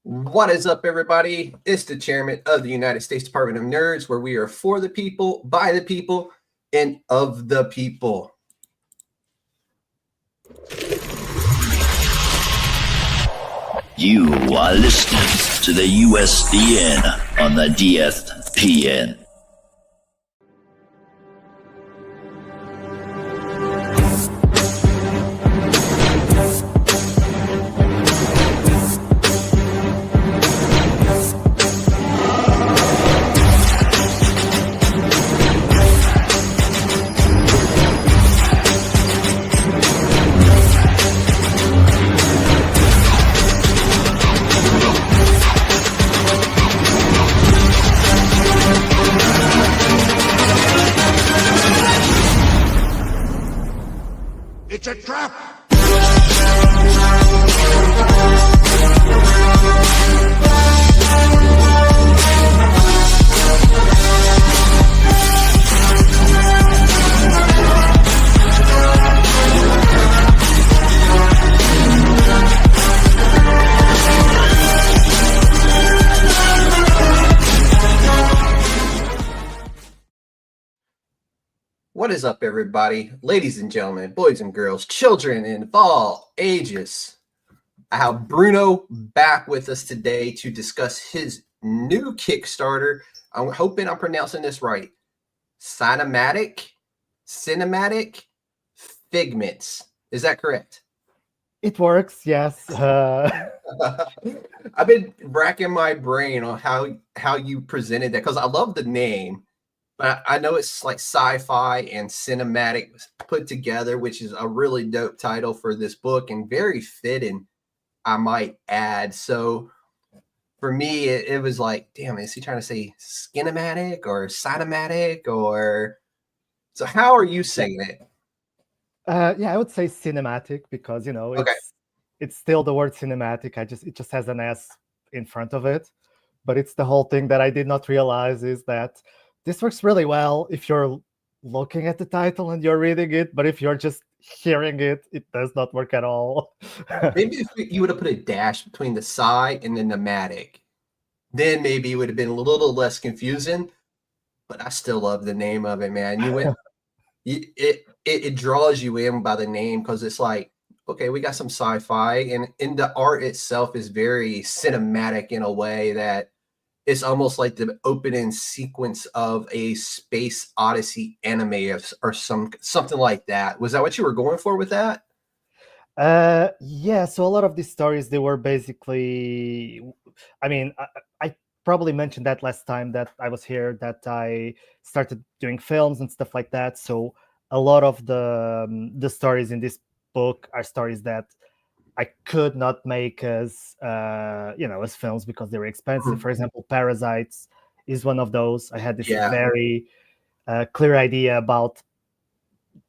What is up, everybody? It's the chairman of the United States Department of Nerds, where we are for the people, by the people, and of the people. You are listening to the USDN on the DFPN. It's a trap! What is up, everybody? Ladies and gentlemen, boys and girls, children in all ages. I have Bruno back with us today to discuss his new Kickstarter. I'm hoping I'm pronouncing this right. Scinematic Figments. Is that correct? It works, yes. I've been racking my brain on how you presented that because I love the name. But I know it's like sci-fi and cinematic put together, which is a really dope title for this book and very fitting, I might add. So for me, it was like, damn, is he trying to say skinematic or cinematic or? So how are you saying it? Yeah, I would say cinematic because, you know, it's still the word cinematic. It just has an S in front of it. But it's the whole thing that I did not realize is that this works really well if you're looking at the title and you're reading it, but if you're just hearing it, it does not work at all. Maybe if you would have put a dash between the sci and the pneumatic, then maybe it would have been a little less confusing. But I still love the name of it, man. It draws you in by the name because it's like, okay, we got some sci-fi, and the art itself is very cinematic in a way that it's almost like the opening sequence of a space odyssey anime or something like that. Was that what you were going for with that? Yeah, so a lot of these stories, they were basically, I probably mentioned that last time that I was here, that I started doing films and stuff like that. So a lot of the stories in this book are stories that I could not make as as films because they were expensive. Mm-hmm. For example, Parasites is one of those. I had this very clear idea about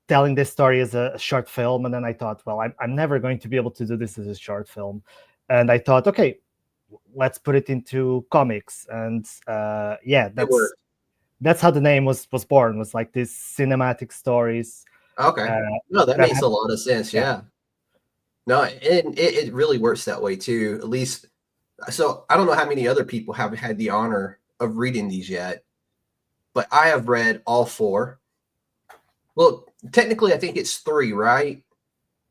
telling this story as a short film, and then I thought, well, I'm never going to be able to do this as a short film, and I thought, okay, let's put it into comics, and that's how the name was born. Was like these cinematic stories. Okay, no, that makes a lot of sense. Yeah. No, and it really works that way too, at least. So I don't know how many other people have had the honor of reading these yet, but I have read all four. Well, technically, I think it's three, right?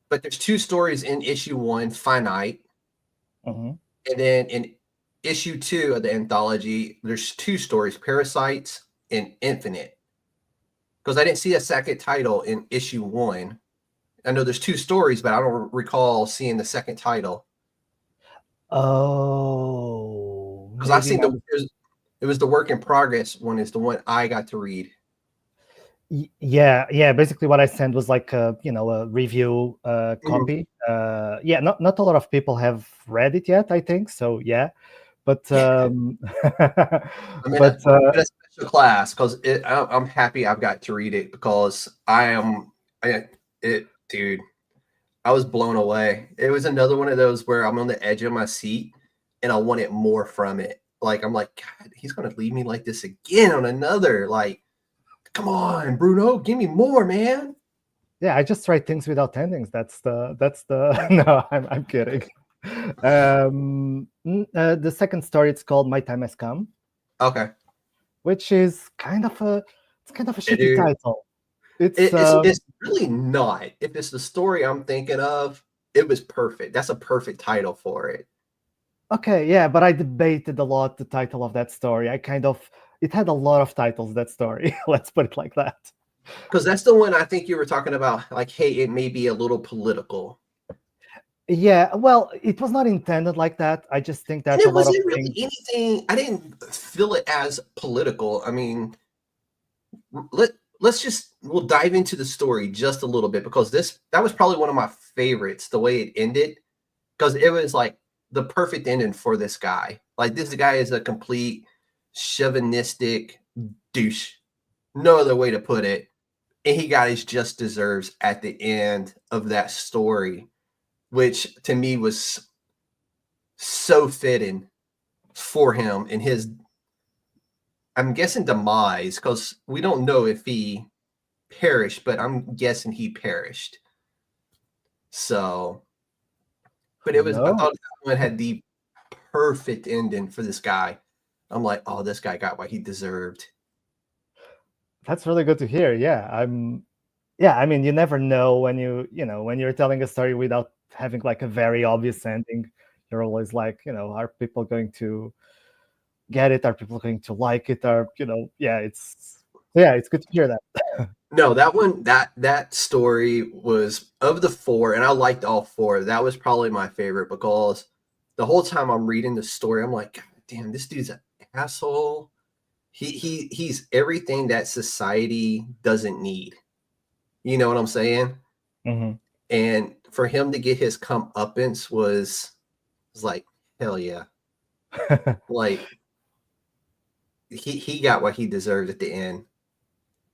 But there's two stories in issue one, Finite. Mm-hmm. And then in issue 2 of the anthology, there's two stories, Parasites and Infinite. Because I didn't see a second title in issue 1. I know there's two stories, but I don't recall seeing the second title. Oh, because I've seen it was the work in progress one is the one I got to read. Yeah. Basically, what I sent was like a review copy. Not a lot of people have read it yet, I think. So yeah, but I'm in a special class because I'm happy I've got to read it because dude, I was blown away. It was another one of those where I'm on the edge of my seat and I wanted more from it. Like, I'm like, God, he's going to leave me like this again on another. Like, come on, Bruno, give me more, man. Yeah, I just write things without endings. That's the no, I'm kidding. The second story, it's called My Time Has Come, Okay. which is kind of a shitty Dude, title. It's it's really not. If it's the story I'm thinking of, it was perfect. That's a perfect title for it. okay, yeah, but I debated a lot the title of that story. It had a lot of titles, that story. Let's put it like that. Because that's the one I think you were talking about, like, hey, it may be a little political. Yeah, well, it was not intended like that. I just think And that a it lot of wasn't really things. anything, I didn't feel it as political. I mean, we'll dive into the story just a little bit because that was probably one of my favorites, the way it ended, because it was like the perfect ending for this guy. Like, this guy is a complete chauvinistic douche, no other way to put it, and he got his just deserves at the end of that story, which to me was so fitting for him and his, I'm guessing, demise, because we don't know if he perished, but I'm guessing he perished. So, but Who I knows? thought that one had the perfect ending for this guy. I'm like, oh, this guy got what he deserved. That's really good to hear. Yeah, I mean, you never know when when you're telling a story without having like a very obvious ending. You're always like, are people going to get it? Are people going to like it? It's good to hear that. No, that one, that story was, of the four, and I liked all four. That was probably my favorite because the whole time I'm reading the story, I'm like, God damn, this dude's an asshole. He's everything that society doesn't need. You know what I'm saying? Hmm. And for him to get his comeuppance was like, hell yeah. Like, he got what he deserved at the end.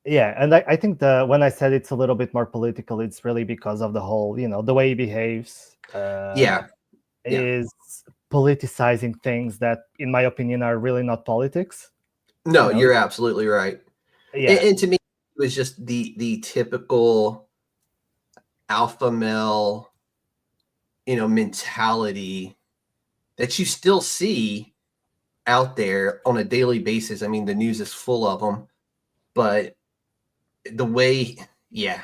Yeah, and I think when I said it's a little bit more political, it's really because of the whole, the way he behaves Yeah, yeah. is politicizing things that, in my opinion, are really not politics. No, You know, you're absolutely right. yeah, And to me, it was just the typical alpha male, mentality that you still see out there on a daily basis. I mean, the news is full of them, but the way, yeah,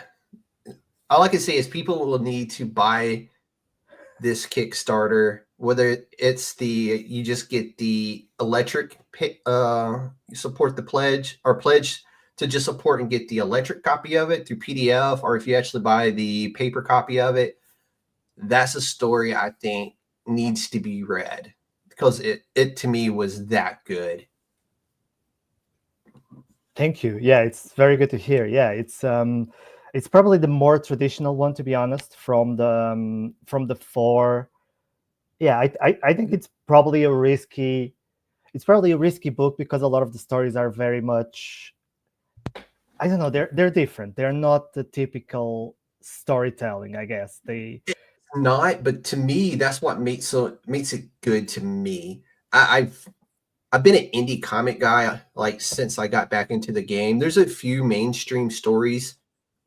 all I can say is people will need to buy this Kickstarter, whether it's you just get the electric, you support the pledge, or pledge to just support and get the electric copy of it through PDF, or if you actually buy the paper copy of it. That's a story I think needs to be read because it to me was that good. thank you. Yeah, it's very good to hear. Yeah, it's probably the more traditional one, to be honest, from the four. Yeah, I think it's probably a risky book because a lot of the stories are very much, I don't know, they're different. They're not the typical storytelling, I guess. Not, but to me, that's what makes it good to me. I've been an indie comic guy like since I got back into the game. There's a few mainstream stories.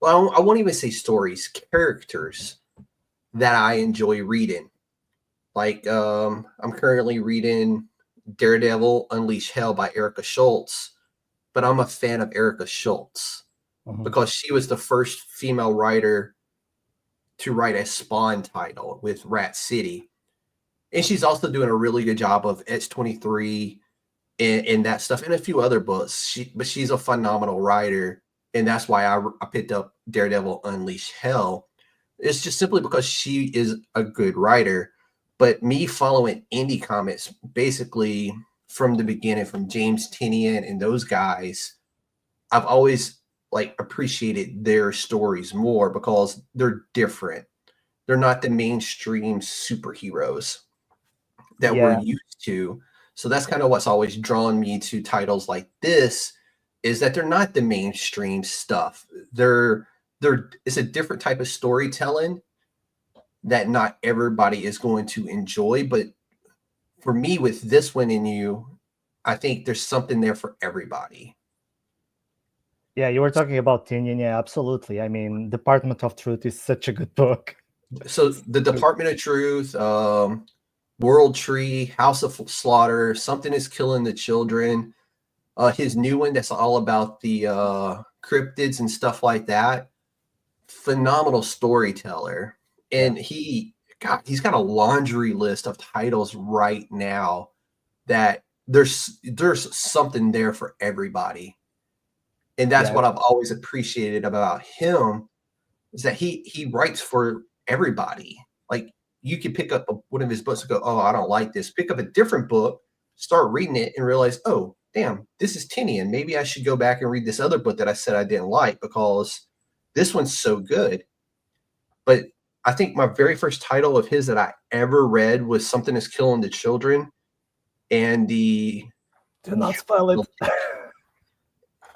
Well, I won't even say stories, characters that I enjoy reading. Like, I'm currently reading Daredevil Unleash Hell by Erica Schultz, but I'm a fan of Erica Schultz Mhm. because she was the first female writer to write a Spawn title with Rat City. And she's also doing a really good job of X-23 and that stuff and a few other books. But she's a phenomenal writer. And that's why I picked up Daredevil Unleash Hell. It's just simply because she is a good writer. But me following indie comics basically from the beginning, from James Tynion and those guys, I've always like appreciated their stories more because they're different. They're not the mainstream superheroes that we're Yeah, used to. So that's kind of what's always drawn me to titles like this, is that they're not the mainstream stuff. They're it's a different type of storytelling that not everybody is going to enjoy. But for me, with this one in you, I think there's something there for everybody. yeah, you were talking about Tinian. Yeah, absolutely. I mean, Department of Truth is such a good book. So the Department of Truth, World Tree, House of Slaughter, Something is Killing the Children. His new one that's all about the cryptids and stuff like that. Phenomenal storyteller. And he's got a laundry list of titles right now that there's something there for everybody. And that's what I've always appreciated about him, is that he writes for everybody. Like, you could pick up one of his books and go, oh, I don't like this. Pick up a different book, start reading it, and realize, oh, damn, this is Tinian. Maybe I should go back and read this other book that I said I didn't like because this one's so good. But I think my very first title of his that I ever read was Something is Killing the Children, and do not spoil it.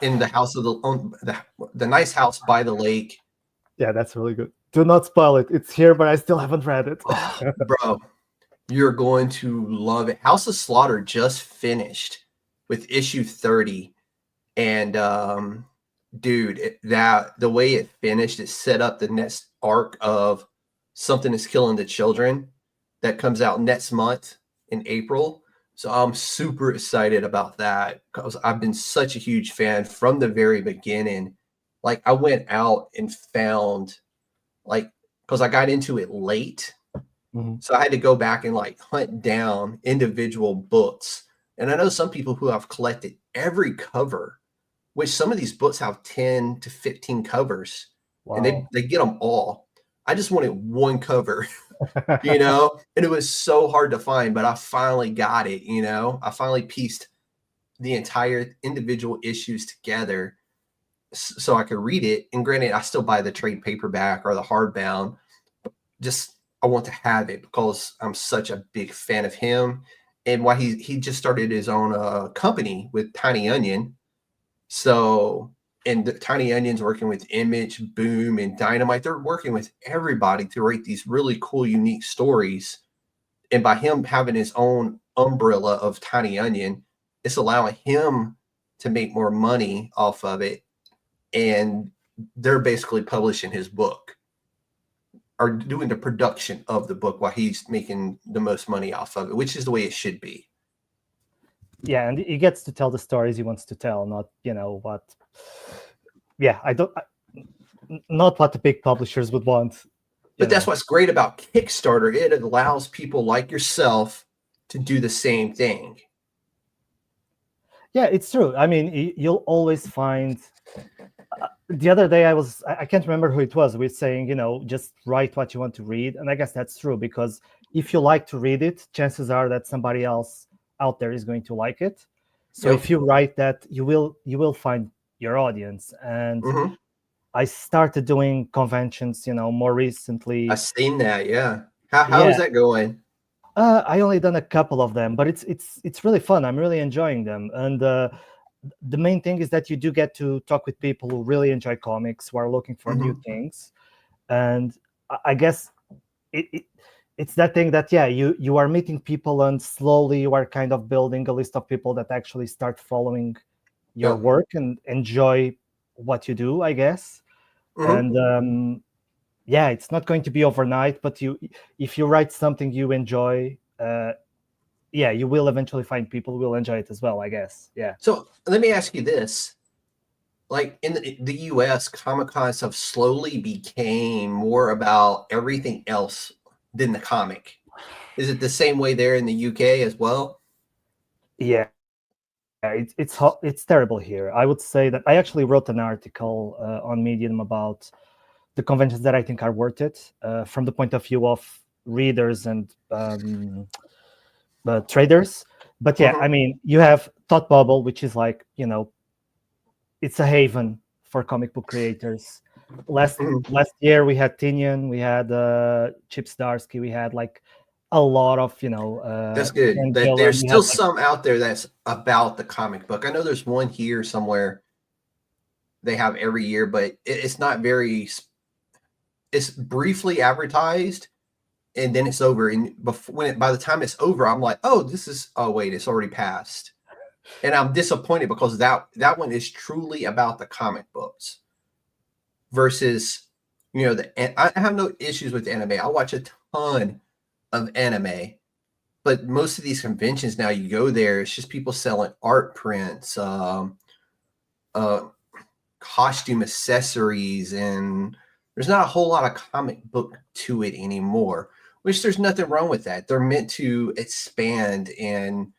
In the house of the nice house by the lake. Yeah, that's really good. Do not spoil it. It's here, but I still haven't read it. Oh, bro, you're going to love it. House of Slaughter just finished with issue 30, and dude, the way it finished, it set up the next arc of Something is Killing the Children that comes out next month in April. So I'm super excited about that because I've been such a huge fan from the very beginning. Like, I went out and found, like, because I got into it late. Mm-hmm. So I had to go back and like hunt down individual books. And I know some people who have collected every cover, which some of these books have 10 to 15 covers. Wow. And they get them all. I just wanted one cover. You know, and it was so hard to find, but I finally got it. You know, I finally pieced the entire individual issues together so I could read it. And granted, I still buy the trade paperback or the hardbound. Just, I want to have it because I'm such a big fan of him. And why he just started his own company with Tiny Onion. So, and the Tiny Onion's working with Image, Boom, and Dynamite. They're working with everybody to write these really cool, unique stories. And by him having his own umbrella of Tiny Onion, it's allowing him to make more money off of it. And they're basically publishing his book or doing the production of the book while he's making the most money off of it, which is the way it should be. Yeah, and he gets to tell the stories he wants to tell, not, you know, what... Yeah, not what the big publishers would want. But that's what's great about Kickstarter. It allows people like yourself to do the same thing. Yeah, it's true. I mean, you'll always find... the other day I can't remember who it was, saying, you know, just write what you want to read. And I guess that's true, because if you like to read it, chances are that somebody else out there is going to like it. So if you write that, you will find your audience. And I started doing conventions, you know, more recently. I've seen that. Yeah. How is that going? I only done a couple of them, but it's really fun. I'm really enjoying them. And the main thing is that you do get to talk with people who really enjoy comics, who are looking for new things. And I guess it's that thing that, you are meeting people, and slowly you are kind of building a list of people that actually start following your work and enjoy what you do, I guess. And it's not going to be overnight, but if you write something you enjoy, you will eventually find people who will enjoy it as well, I guess. Yeah. So let me ask you this. Like, in the US, Comic-Cons have slowly became more about everything else than the comic. Is it the same way there in the UK as well? Yeah. It's terrible here. I would say that I actually wrote an article on Medium about the conventions that I think are worth it from the point of view of readers and traders. But I mean, you have Thought Bubble, which is like, you know, it's a haven for comic book creators. Last year we had Tinian, we had Chip Zdarsky, we had like a lot of, you know, that's good. There's still some out there that's about the comic book. I know there's one here somewhere they have every year, but it's not very, it's briefly advertised and then it's over. And by the time it's over, I'm like, oh wait, it's already passed. And I'm disappointed because that one is truly about the comic books versus, you know, I have no issues with anime. I watch a ton of anime, but most of these conventions now, you go there, it's just people selling art prints, costume accessories, and there's not a whole lot of comic book to it anymore, which there's nothing wrong with that. They're meant to expand and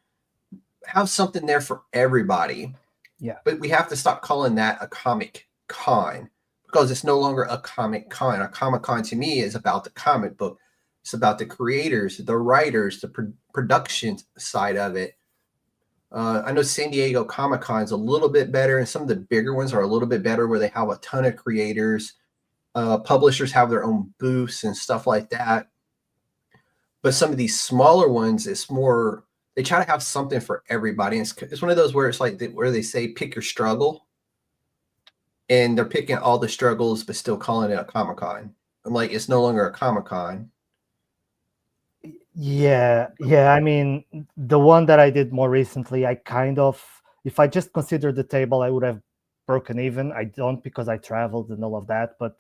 have something there for everybody. Yeah. But we have to stop calling that a comic con, because it's no longer a comic con. A comic con to me is about the comic book. It's about the creators, the writers, the production side of it. I know San Diego Comic Con is a little bit better, and some of the bigger ones are a little bit better, where they have a ton of creators. Publishers have their own booths and stuff like that. But some of these smaller ones, it's more, they try to have something for everybody. It's one of those where it's like where they say pick your struggle, and they're picking all the struggles but still calling it a Comic Con. I'm like, it's no longer a Comic Con. Yeah. I mean, the one that I did more recently, I kind of, if I just considered the table, I would have broken even. I don't, because I traveled and all of that. But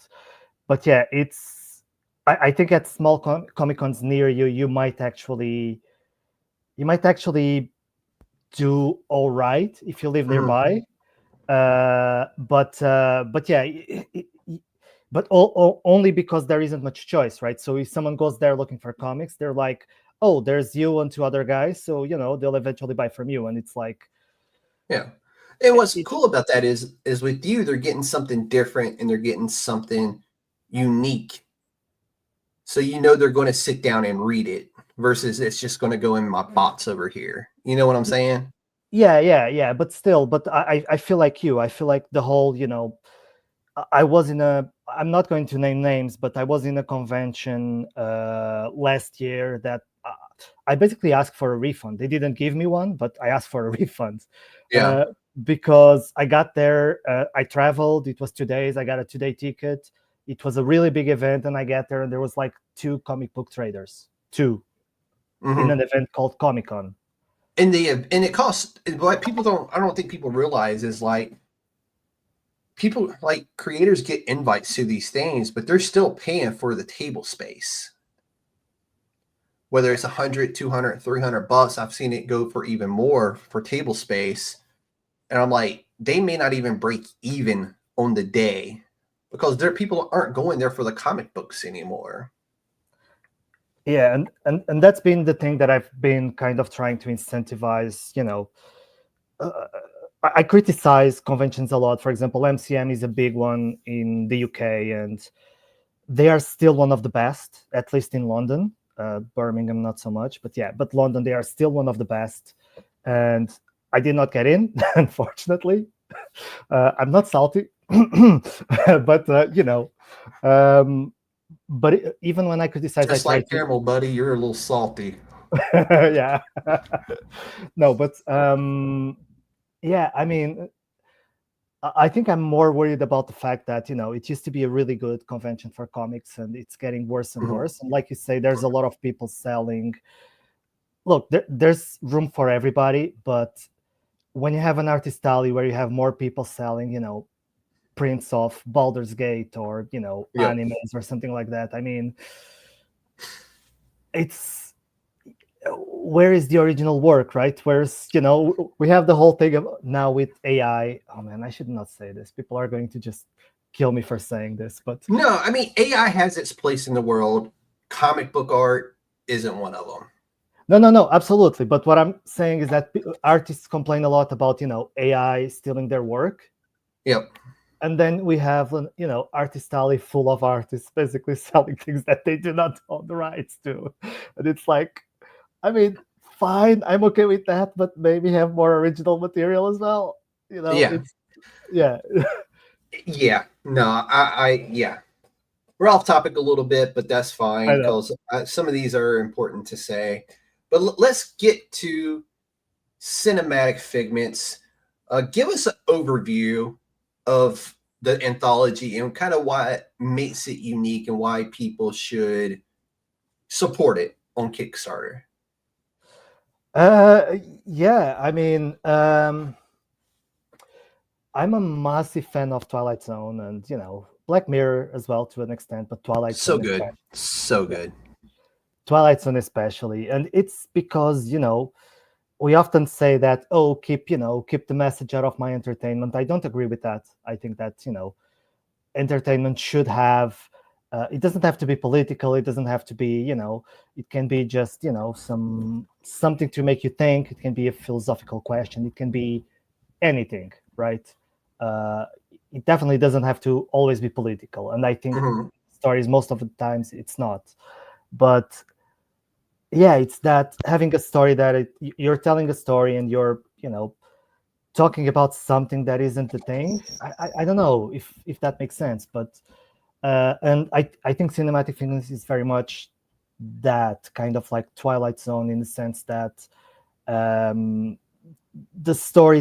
yeah, it's. I think at small Comic Cons near you, you might actually do all right if you live nearby. But yeah. But only because there isn't much choice, right? So if someone goes there looking for comics, they're like, oh, there's you and two other guys, so they'll eventually buy from you. And it's like, yeah. And what's cool about that is with you, they're getting something different and they're getting something unique. So they're going to sit down and read it, versus it's just going to go in my box over here. You know what I'm saying? Yeah. But still, I feel like you. I feel like the whole, I was I'm not going to name names, but I was in a convention last year that I basically asked for a refund. They didn't give me one, but I asked for a refund. Yeah. Because I got there, I traveled. It was 2 days. I got a 2-day ticket. It was a really big event, and I got there, and there was like 2 comic book traders, in an event called Comic Con. And it costs, like, I don't think people realize is like, people, like, creators get invites to these things, but they're still paying for the table space. Whether it's $100, $200, $300, I've seen it go for even more for table space. And I'm like, they may not even break even on the day, because people aren't going there for the comic books anymore. Yeah, and that's been the thing that I've been kind of trying to incentivize. I criticize conventions a lot. For example, MCM is a big one in the UK, and they are still one of the best, at least in London. Birmingham, not so much, but London, they are still one of the best. And I did not get in, unfortunately. I'm not salty, but but even when I criticize, Just like caramel, buddy, you're a little salty. Yeah. No, but yeah, I mean, I think I'm more worried about the fact that it used to be a really good convention for comics, and it's getting worse and worse. And like you say, there's a lot of people selling. Look, there's room for everybody, but when you have an artist alley where you have more people selling, prints of Baldur's Gate or animes or something like that, I mean, it's, where is the original work, right? Whereas we have the whole thing of now with AI. Oh man, I should not say this. People are going to just kill me for saying this, but no, I mean, AI has its place in the world. Comic book art isn't one of them. No, absolutely. But what I'm saying is that artists complain a lot about AI stealing their work. Yep. And then we have artist alley full of artists basically selling things that they do not own the rights to. And it's like, I mean, fine, I'm okay with that, but maybe have more original material as well. Yeah. Yeah. No, yeah. We're off topic a little bit, but that's fine, because some of these are important to say. But let's get to Cinematic Figments. Give us an overview of the anthology and kind of what makes it unique and why people should support it on Kickstarter. Yeah, I mean, I'm a massive fan of Twilight Zone and Black Mirror as well to an extent, but Twilight so Zone good, so good. Twilight Zone especially, and it's because we often say that, oh, keep the message out of my entertainment. I don't agree with that. I think that entertainment should have, it doesn't have to be political, it doesn't have to be, it can be just something to make you think. It can be a philosophical question, it can be anything, right? It definitely doesn't have to always be political, and I think stories most of the times it's not. But yeah, it's that having a story that you're telling a story and you're talking about something that isn't the thing. I don't know if that makes sense, but and I think cinematic figments is very much that kind of like Twilight Zone, in the sense that the story,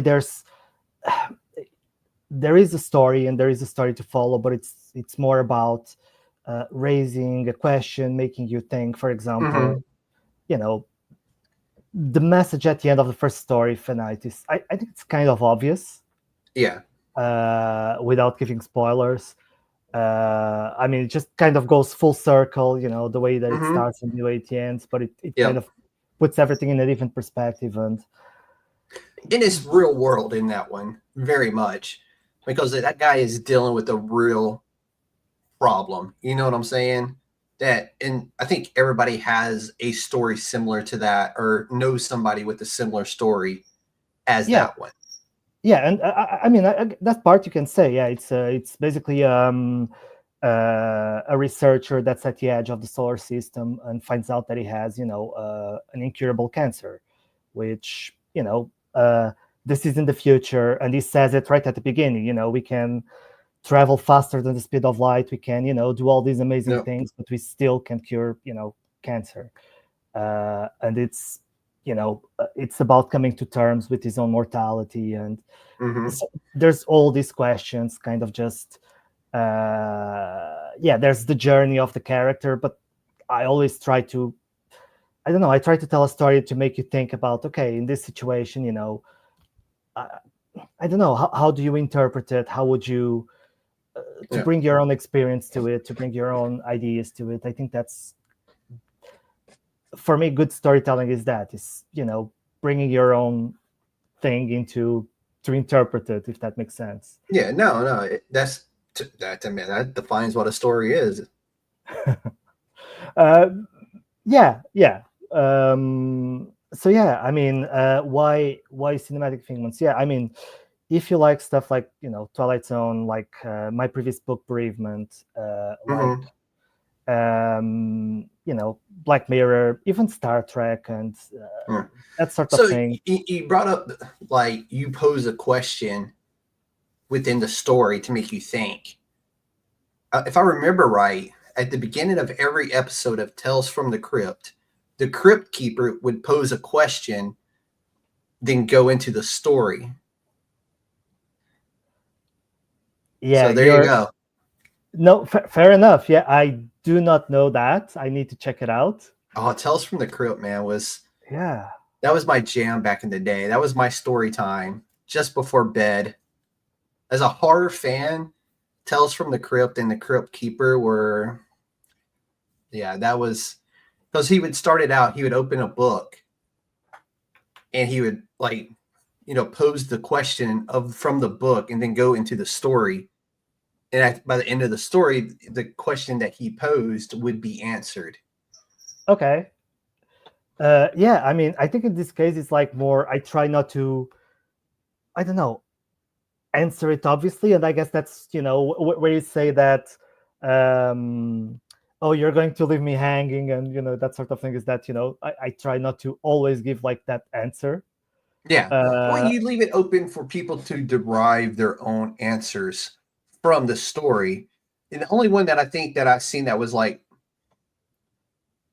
there is a story and there is a story to follow, but it's more about raising a question, making you think. For example, the message at the end of the first story, Fenitis, I think it's kind of obvious. Yeah. Without giving spoilers. I mean, it just kind of goes full circle, the way that it starts and the way it ends, but it kind of puts everything in a different perspective. And it is real world in that one, very much, because that guy is dealing with a real problem. You know what I'm saying? And I think everybody has a story similar to that, or knows somebody with a similar story as that one. Yeah, and I mean, that part you can say, yeah, it's basically a researcher that's at the edge of the solar system and finds out that he has, an incurable cancer, which, this is in the future, and he says it right at the beginning. We can travel faster than the speed of light. We can, do all these amazing things, but we still can't cure, cancer. And it's, it's about coming to terms with his own mortality. And so there's all these questions kind of just, there's the journey of the character, but I always try to, I try to tell a story to make you think about, okay, in this situation, I don't know, how do you interpret it? How would you, to bring your own experience to it, to bring your own ideas to it. I think that's, for me, good storytelling is bringing your own thing to interpret it, if that makes sense. Yeah, no, that defines what a story is. So yeah, I mean, why cinematic figments? Yeah, I mean, if you like stuff like Twilight Zone, like my previous book Bereavement, like Black Mirror, even Star Trek, and that sort of thing. You brought up, like, you pose a question within the story to make you think. If I remember right, at the beginning of every episode of Tales from the Crypt keeper would pose a question, then go into the story. Yeah, so there you go. No, fair enough. Yeah, I do not know that. I need to check it out. Oh, Tales from the Crypt, man, that was my jam back in the day. That was my story time just before bed. As a horror fan, Tales from the Crypt and the Crypt Keeper were, that was, because he would start it out, he would open a book and he would pose the question from the book and then go into the story. And by the end of the story, the question that he posed would be answered. Okay. I mean, I think in this case, it's like more, I try not to, I don't know, answer it obviously. And I guess that's, where you say that, oh, you're going to leave me hanging, and, that sort of thing, is that, I try not to always give like that answer. Yeah. Well, you leave it open for people to derive their own answers from the story. And the only one that I think that I've seen that was like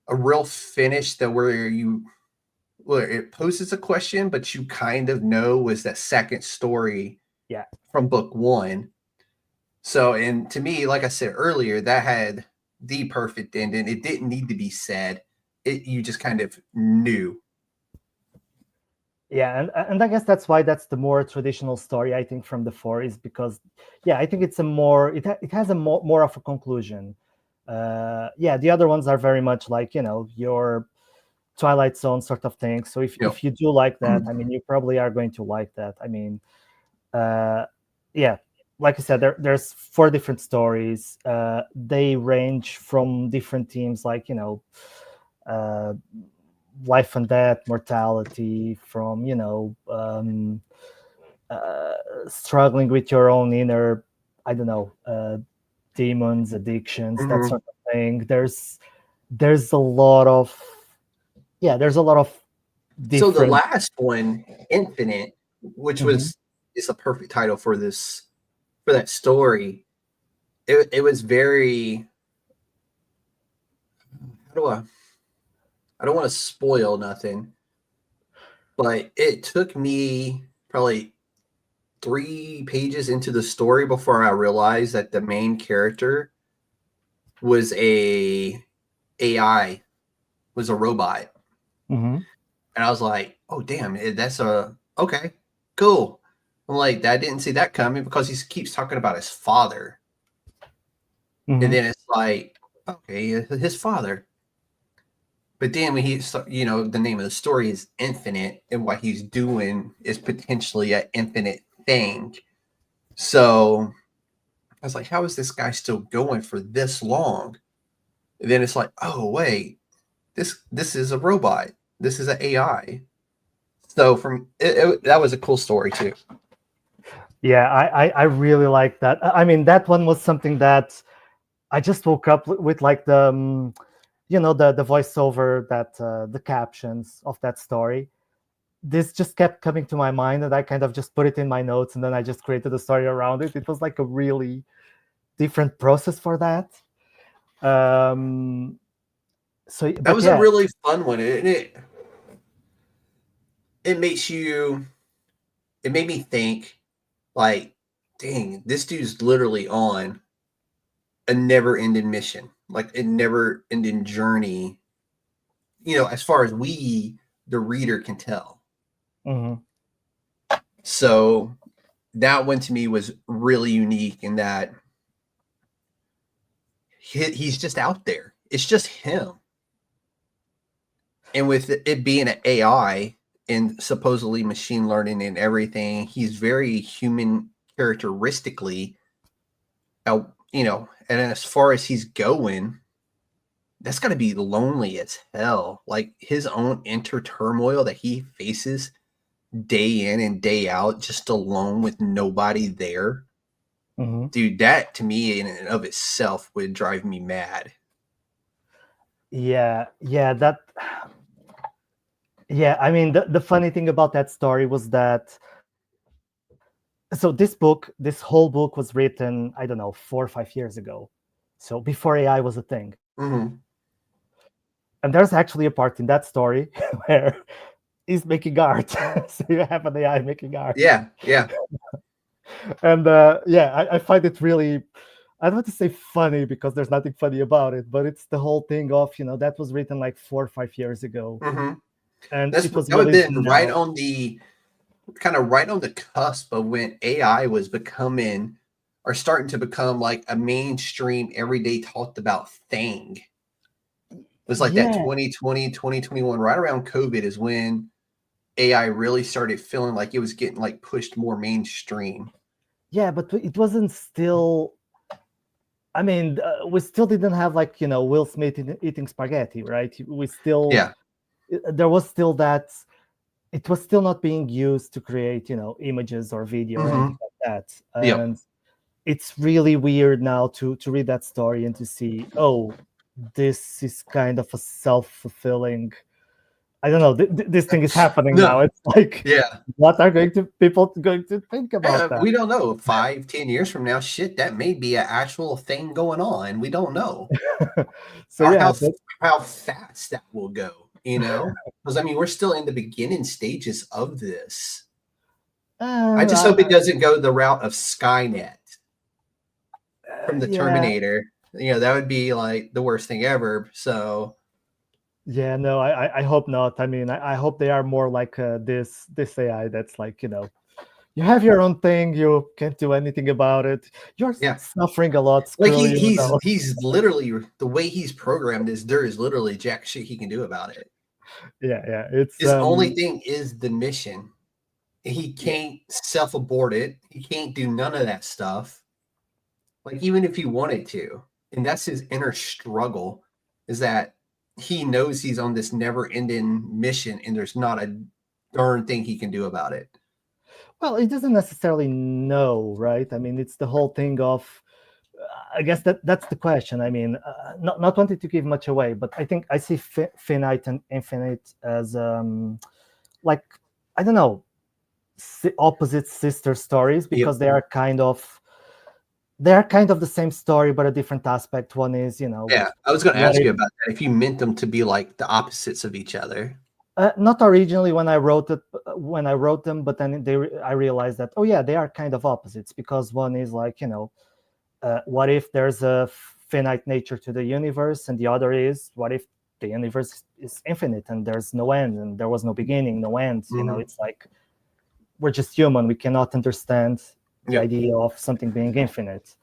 a real finish, that where it poses a question, but you kind of know, was that second story from book one. So, and to me, like I said earlier, that had the perfect ending. It didn't need to be said. You just kind of knew. Yeah, and I guess that's why that's the more traditional story, I think, from the four, is because, I think it's a more, it has a more of a conclusion. Yeah, the other ones are very much like, your Twilight Zone sort of thing. So if you do like that, I mean, you probably are going to like that. I mean, yeah, like I said, there's 4 different stories. They range from different themes, like, uh, life and death, mortality, from, struggling with your own inner, I don't know, demons, addictions, that Mhm. sort of thing. There's a lot of, there's a lot of So the different. last one, Infinite, which Mhm. was is a perfect title for this for that story. It was very how do I don't want to spoil nothing, but it took me probably 3 pages into the story before I realized that the main character was a AI, was a robot. Mhm. And I was like, oh damn, that's a okay, cool. I'm like, I didn't see that coming because he keeps talking about his father. And Mhm. then it's like, okay, his father. But then when the name of the story is infinite, and what he's doing is potentially an infinite thing. So I was like, how is this guy still going for this long? And then it's like, oh wait, this is a robot. This is an AI. So that was a cool story too. Yeah, I really like that. I mean, that one was something that I just woke up with, like the voiceover, that the captions of that story. This just kept coming to my mind, and I kind of just put it in my notes, and then I just created a story around it. It was like a really different process for that. Um, so, That but was a yeah, really fun one. It makes you it made me think like, dang, this dude's literally on a never ending mission, like a never ending journey, as far as the reader, can tell. mhm. So that one to me was really unique in that he's just out there. It's just him. And with it being an AI and supposedly machine learning and everything, he's very human characteristically. And as far as he's going, that's got to be lonely as hell. Like his own inner turmoil that he faces day in and day out, just alone with nobody there. Mhm. Dude, that to me in and of itself would drive me mad. Yeah, yeah. I mean, the funny thing about that story was that, so this whole book was written, I don't know, 4 or 5 years ago, so before AI was a thing. Mm-hmm. And there's actually a part in that story where he's making art. So you have an AI making art. Yeah, yeah. And yeah, I find it really, I don't want to say funny because there's nothing funny about it, but it's the whole thing of, that was written like 4 or 5 years ago, Mm-hmm. and That it was would have released been right now. on the kind of right on the cusp of when AI was becoming or starting to become like a mainstream, everyday talked about thing. It was like that Yeah, 2020, 2021, right around COVID is when AI really started feeling like it was getting like pushed more mainstream. yeah, but it wasn't still. I mean, we still didn't have, like, Will Smith eating spaghetti, right? We still, Yeah. there was still that. It was still not being used to create, images or video or Mm-hmm. anything like that. Yep. And it's really weird now to read that story and to see, oh, this is kind of a self-fulfilling, I don't know, this thing is happening now. No. It's like, Yeah. what are people going to think about that? We don't know. 5, 10 years from now, shit, that may be an actual thing going on. We don't know. So Or yeah, but how fast that will go, Because I mean, we're still in the beginning stages of this. I just uh, hope it doesn't go the route of Skynet from the yeah, Terminator. That would be like the worst thing ever. So, yeah, no, I hope not. I mean, I hope they are more like this AI that's like, You have your own thing. You can't do anything about it. You're Yeah. suffering a lot. Like Screw you. though. he's literally, the way he's programmed is there is literally jack shit he can do about it. Yeah. It's His only thing is the mission. He can't self-abort it. He can't do none of that stuff. Like, even if he wanted to. And that's his inner struggle, is that he knows he's on this never-ending mission and there's not a darn thing he can do about it. Well, it doesn't necessarily know, right? I mean, it's the whole thing of. I guess that's the question. I mean, not wanting to give much away, but I think I see finite and infinite as like, I don't know, opposite sister stories, because they are kind of the same story but a different aspect. One is, Yeah, I was going to ask you about that. If you meant them to be like the opposites of each other. Not originally when I wrote them, but then I realized that, oh yeah, they are kind of opposites, because one is like, what if there's a finite nature to the universe, and the other is, what if the universe is infinite and there's no end and there was no beginning, no end? It's like, we're just human. We cannot understand the idea of something being infinite.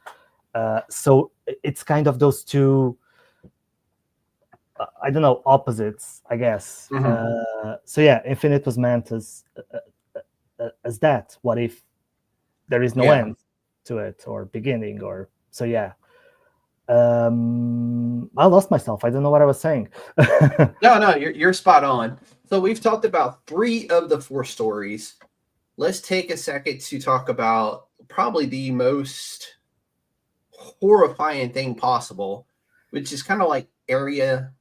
So it's kind of those two, I don't know, opposites, I guess. So yeah, infinite was meant as that. What if there is no end to it, or beginning, or so? Yeah. I lost myself. I don't know what I was saying. No, you're spot on. So we've talked about 3 of the 4 stories. Let's take a second to talk about probably the most horrifying thing possible, which is kind of like I'm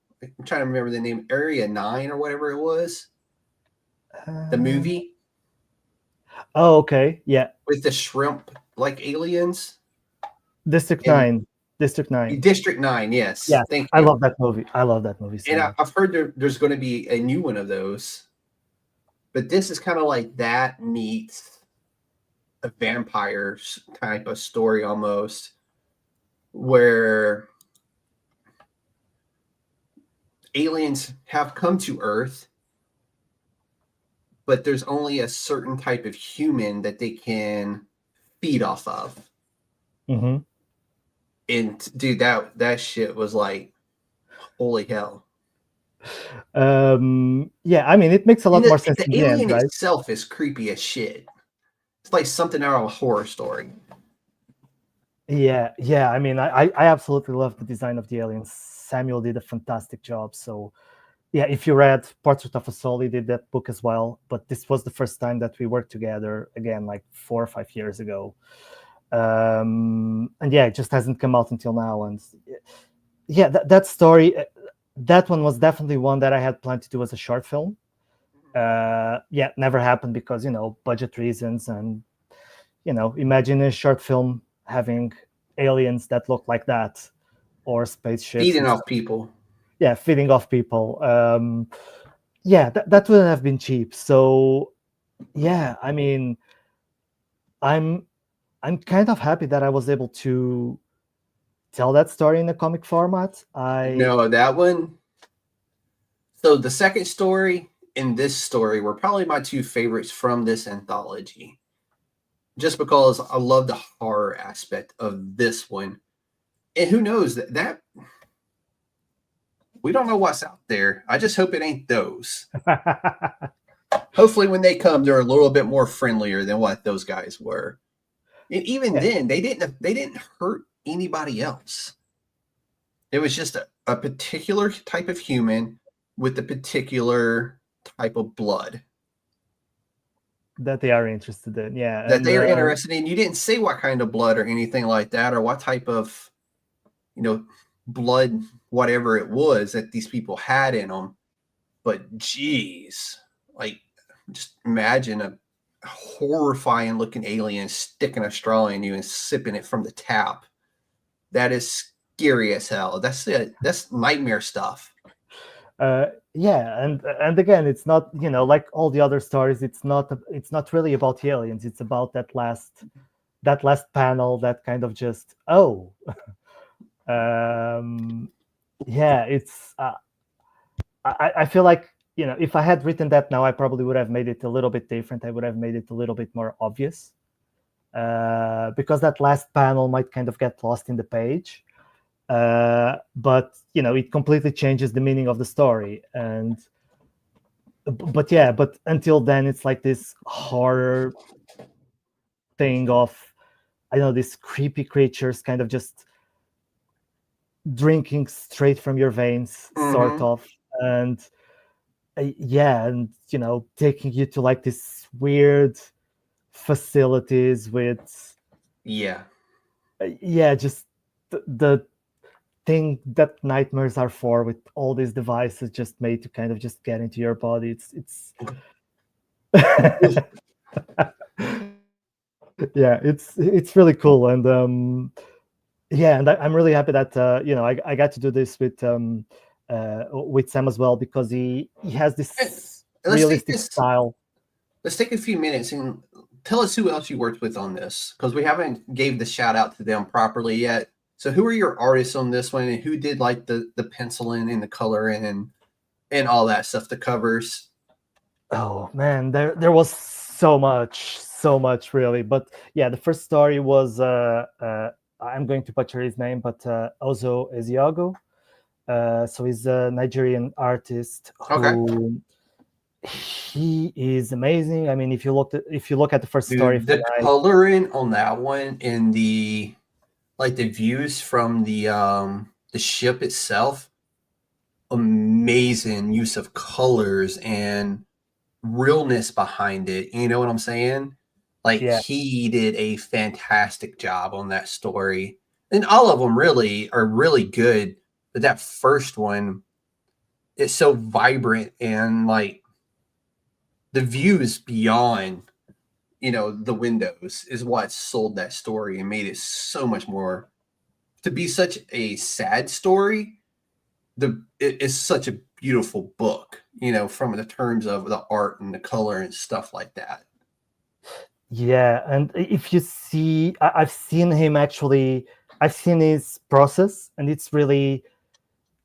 trying to remember the name, Area 9 or whatever it was. The movie. Oh, okay. Yeah. With the shrimp like aliens. District 9. District 9. District 9, yes. Yeah. Thank you. I love that movie. So and I've heard there's going to be a new one of those. But this is kind of like that meets a vampire type of story almost, where aliens have come to Earth, but there's only a certain type of human that they can feed off of. Mm-hmm. And dude, that shit was like, holy hell. Yeah, I mean, it makes a lot more sense. The alien itself is creepy as shit. It's like something out of a horror story. Yeah. I mean, I absolutely love the design of the aliens. Samuel did a fantastic job. So, yeah, if you read Portrait of a Soul, he did that book as well. But this was the first time that we worked together again, like 4 or 5 years ago. And yeah, it just hasn't come out until now. And yeah, that story, that one was definitely one that I had planned to do as a short film. Yeah, never happened because, budget reasons. And, imagine a short film having aliens that look like that, or spaceships. Feeding off people. Yeah, feeding off people. Yeah, that wouldn't have been cheap. So, yeah, I mean, I'm kind of happy that I was able to tell that story in a comic format. No, that one. So the second story and this story were probably my 2 favorites from this anthology, just because I love the horror aspect of this one. And who knows that we don't know what's out there. I just hope it ain't those. Hopefully when they come, they're a little bit more friendlier than what those guys were. And even then, they didn't hurt anybody else. It was just a particular type of human with a particular type of blood that they are interested in. Yeah, that they are interested in. You didn't say what kind of blood or anything like that, or what type of, blood, whatever it was that these people had in them. But geez, like, just imagine a horrifying looking alien sticking a straw in you and sipping it from the tap. That is scary as hell. That's nightmare stuff. Yeah, and again, it's not, like all the other stories, it's not really about the aliens. It's about that last panel that kind of just yeah, it's I feel like if I had written that now, I probably would have made it a little bit different. I would have made it a little bit more obvious, because that last panel might kind of get lost in the page. But it completely changes the meaning of the story. But until then, it's like this horror thing of, I don't know, these creepy creatures kind of just drinking straight from your veins, sort of. And and taking you to like this weird facilities with just the thing that nightmares are for, with all these devices just made to kind of just get into your body. It's yeah, it's really cool. And and I'm really happy that I got to do this with Sam as well, because he has this realistic style. Let's take a few minutes and tell us who else you worked with on this, because we haven't gave the shout out to them properly yet. So who are your artists on this one, and who did like the penciling and the coloring and all that stuff, the covers? Oh man, there was so much really. But yeah, the first story was I'm going to butcher his name, but Ozo Eziogo. So he's a Nigerian artist who he is amazing. I mean, if you look at the first story, the coloring on that one and the views from the ship itself, amazing use of colors and realness behind it. You know what I'm saying? He did a fantastic job on that story, and all of them really are really good. But that first one is so vibrant, and like the views beyond, the windows is what sold that story and made it so much more, to be such a sad story. It is such a beautiful book, from the terms of the art and the color and stuff like that. Yeah, and if you see, I've seen his process, and it's really,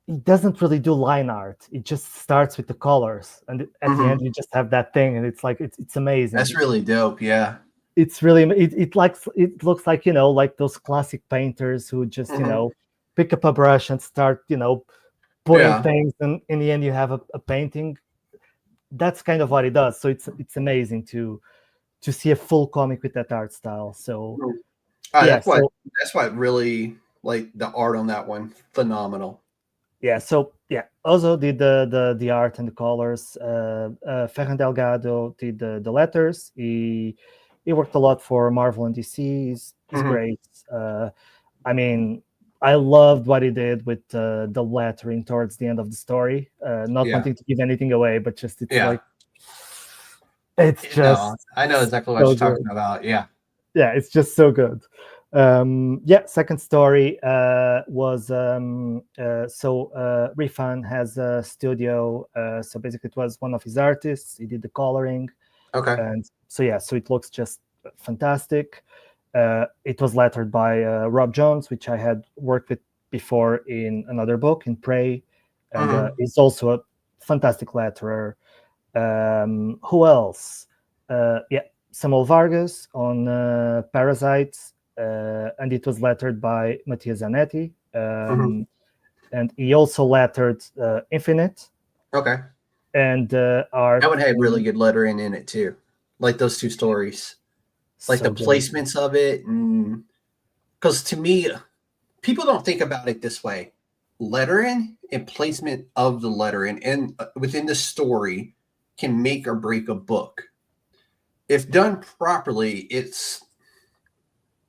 he doesn't really do line art. It just starts with the colors, and at the end you just have that thing, and it's like it's amazing. That's really dope. Yeah, it's really it looks like like those classic painters who just pick up a brush and start putting things, and in the end you have a painting. That's kind of what it does. So it's amazing to see a full comic with that art style. So that's why really, like, the art on that one, phenomenal. Ozo did the art and the colors. Ferran Delgado did the letters. He worked a lot for Marvel and DC. He's great. I mean, I loved what he did with the lettering towards the end of the story. Not wanting to give anything away, but just it's just, I know exactly what you're talking about. Yeah, it's just so good. Second story was Rifan has a studio. So basically, it was one of his artists. He did the coloring. Okay. And so it looks just fantastic. It was lettered by Rob Jones, which I had worked with before in another book, in Prey, and he's also a fantastic letterer. Who else? Samuel Vargas on Parasites, and it was lettered by Mattia Zanetti, and he also lettered Infinite. Okay. And art. That one had really good lettering in it too, like those two stories, like the placements of it. Because to me, people don't think about it this way: lettering and placement of the lettering and within the story can make or break a book. If done properly, it's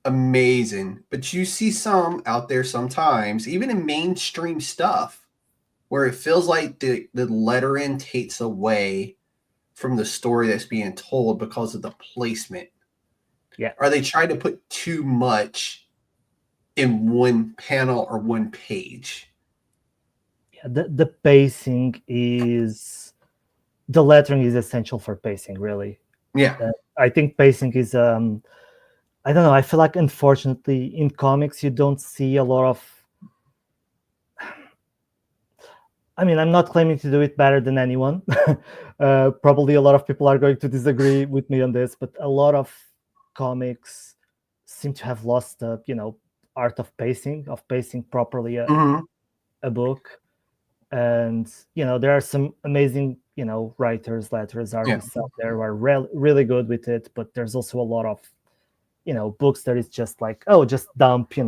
amazing. But you see some out there sometimes, even in mainstream stuff, where it feels like the lettering takes away from the story that's being told because of the placement. Yeah. Are they trying to put too much in one panel or one page? Yeah, the pacing is, the lettering is essential for pacing, really. Yeah. I think pacing is, I don't know, I feel like unfortunately in comics you don't see a lot of, I mean, I'm not claiming to do it better than anyone. Probably a lot of people are going to disagree with me on this, but a lot of comics seem to have lost the, art of pacing properly Mhm. a book. And, there are some amazing, writers, letters, Yeah. artists out there who are really good with it. But there's also a lot of, books that is just like, oh, just dump, a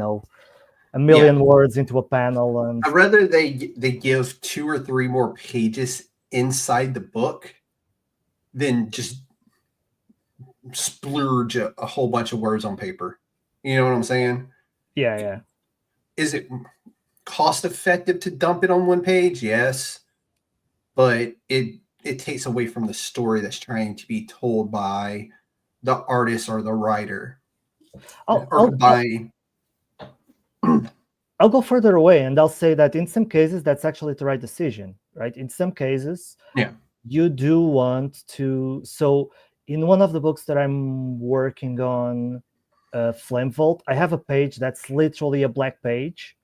Yeah. million words into a panel. And I'd rather they give 2 or 3 more pages inside the book than just splurge a whole bunch of words on paper. You know what I'm saying? yeah. Is it cost effective to dump it on one page? Yes, but it takes away from the story that's trying to be told by the artist or the writer, I'll, or I'll, I'll by I'll go further away, and I'll say that in some cases that's actually the right decision, right? In some cases, yeah. you do want to. So in one of the books that I'm working on, Flame Vault, I have a page that's literally a black page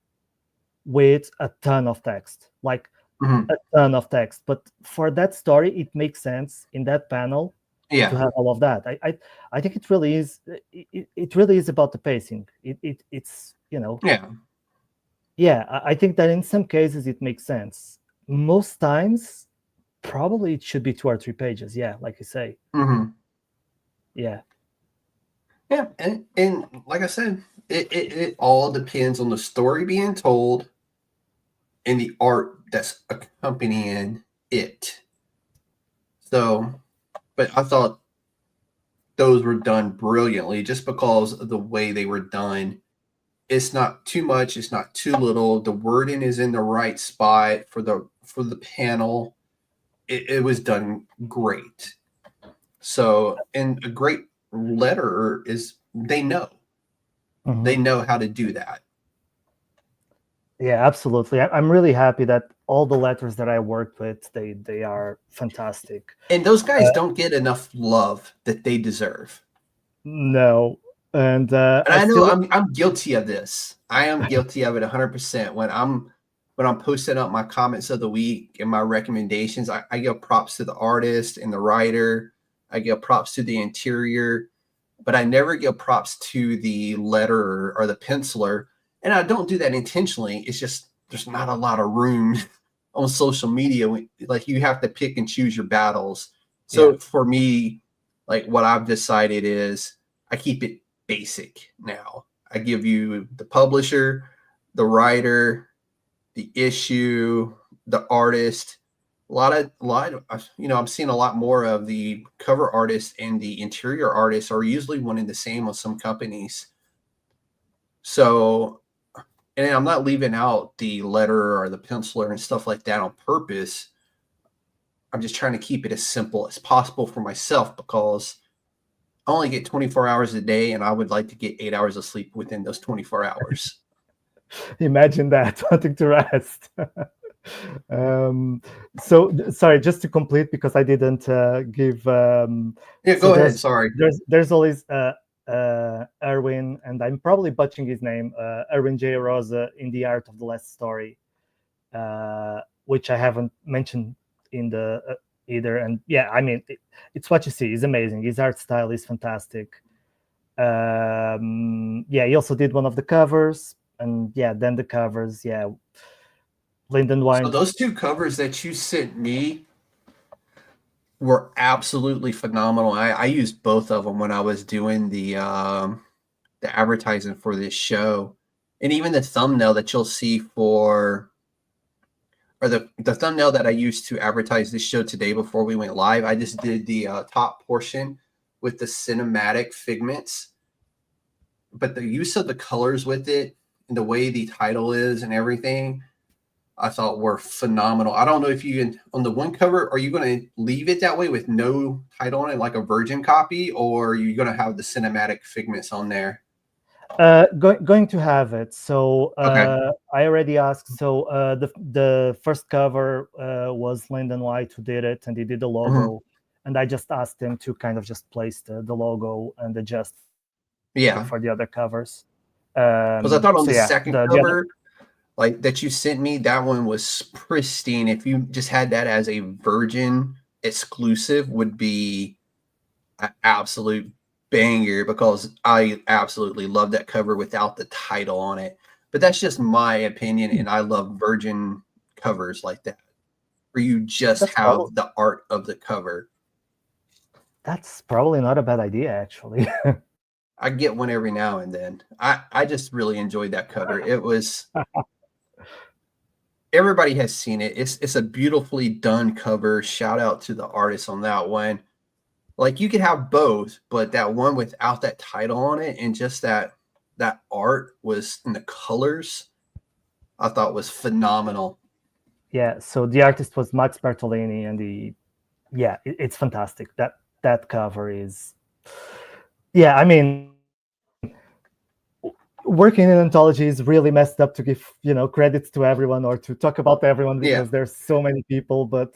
with a ton of text, like Mhm. a ton of text. But for that story, it makes sense in that panel to Yeah. have all of that. I think it really is. It really is about the pacing. It's Yeah. yeah. I think that in some cases it makes sense. Most times, probably it should be 2 or 3 pages. Yeah, like you say. Mhm. Yeah. Yeah, and like I said, it all depends on the story being told and the art that's accompanying it. So, but I thought those were done brilliantly just because of the way they were done. It's not too much, it's not too little. The wording is in the right spot for the panel. It was done great. So, and a great letterer is they Mhm. know how to do that. Yeah, absolutely. I'm really happy that all the letters that I worked with, they are fantastic. And those guys don't get enough love that they deserve. No, and And I I know still. I'm guilty of this. I am guilty of it 100%. When I'm posting up my comments of the week and my recommendations, I give props to the artist and the writer. I give props to the interior, but I never give props to the letterer or the penciler. And I don't do that intentionally. It's just there's not a lot of room on social media. Like you have to pick and choose your battles. Yeah. So for me, like what I've decided is I keep it basic now. I give you the publisher, the writer, the issue, the artist. I'm seeing a lot more of the cover artist and the interior artists are usually one and the same with some companies. So, and I'm not leaving out the letter or the penciler and stuff like that on purpose. I'm just trying to keep it as simple as possible for myself because I only get 24 hours a day and I would like to get 8 hours of sleep within those 24 hours. Imagine that, wanting to rest. So sorry, just to complete, because I didn't give. Yeah, So go ahead. Sorry. there's always Erwin, and I'm probably butchering his name, Erwin J. Rosa, in the art of the last story, which I haven't mentioned in the either. And yeah, I mean, it's what you see. It's amazing. His art style is fantastic. Yeah, he also did one of the covers, and yeah, then the covers. Yeah, Linden So Wine. those two covers that you sent me were absolutely phenomenal. I used both of them when I was doing the advertising for this show, and even the thumbnail that you'll see for or the thumbnail that I used to advertise this show today before we went live. I just did the top portion with the cinematic figments, but the use of the colors with it and the way the title is and everything, I thought were phenomenal. I don't know if you can, on the one cover, are you going to leave it that way with no title on it, like a virgin copy, or are you going to have the cinematic figments on there? Going to have it. So Okay. I already asked. So the first cover was Lyndon White who did it, and he did the Mhm. logo. And I just asked him to kind of just place the logo and adjust it Yeah. for the other covers. Because I thought on So the yeah, second the other. cover, like that you sent me, that one was pristine. If you just had that as a Virgin exclusive, would be an absolute banger, because I absolutely love that cover without the title on it. But that's just my opinion, and I love Virgin covers like that, where you just That's have probably the art of the cover. that's probably not a bad idea, actually. I get one every now and then. I just really enjoyed that cover. It was, everybody has seen it. It's a beautifully done cover. Shout out to the artist on that one. Like, you could have both, but that one without that title on it, and just that art was in the colors, I thought was phenomenal. Yeah, so the artist was Max Bartolini, and it's fantastic. That cover is, yeah, I mean, working in Anthology is really messed up to give credits to everyone or to talk about everyone, because there's so many people. But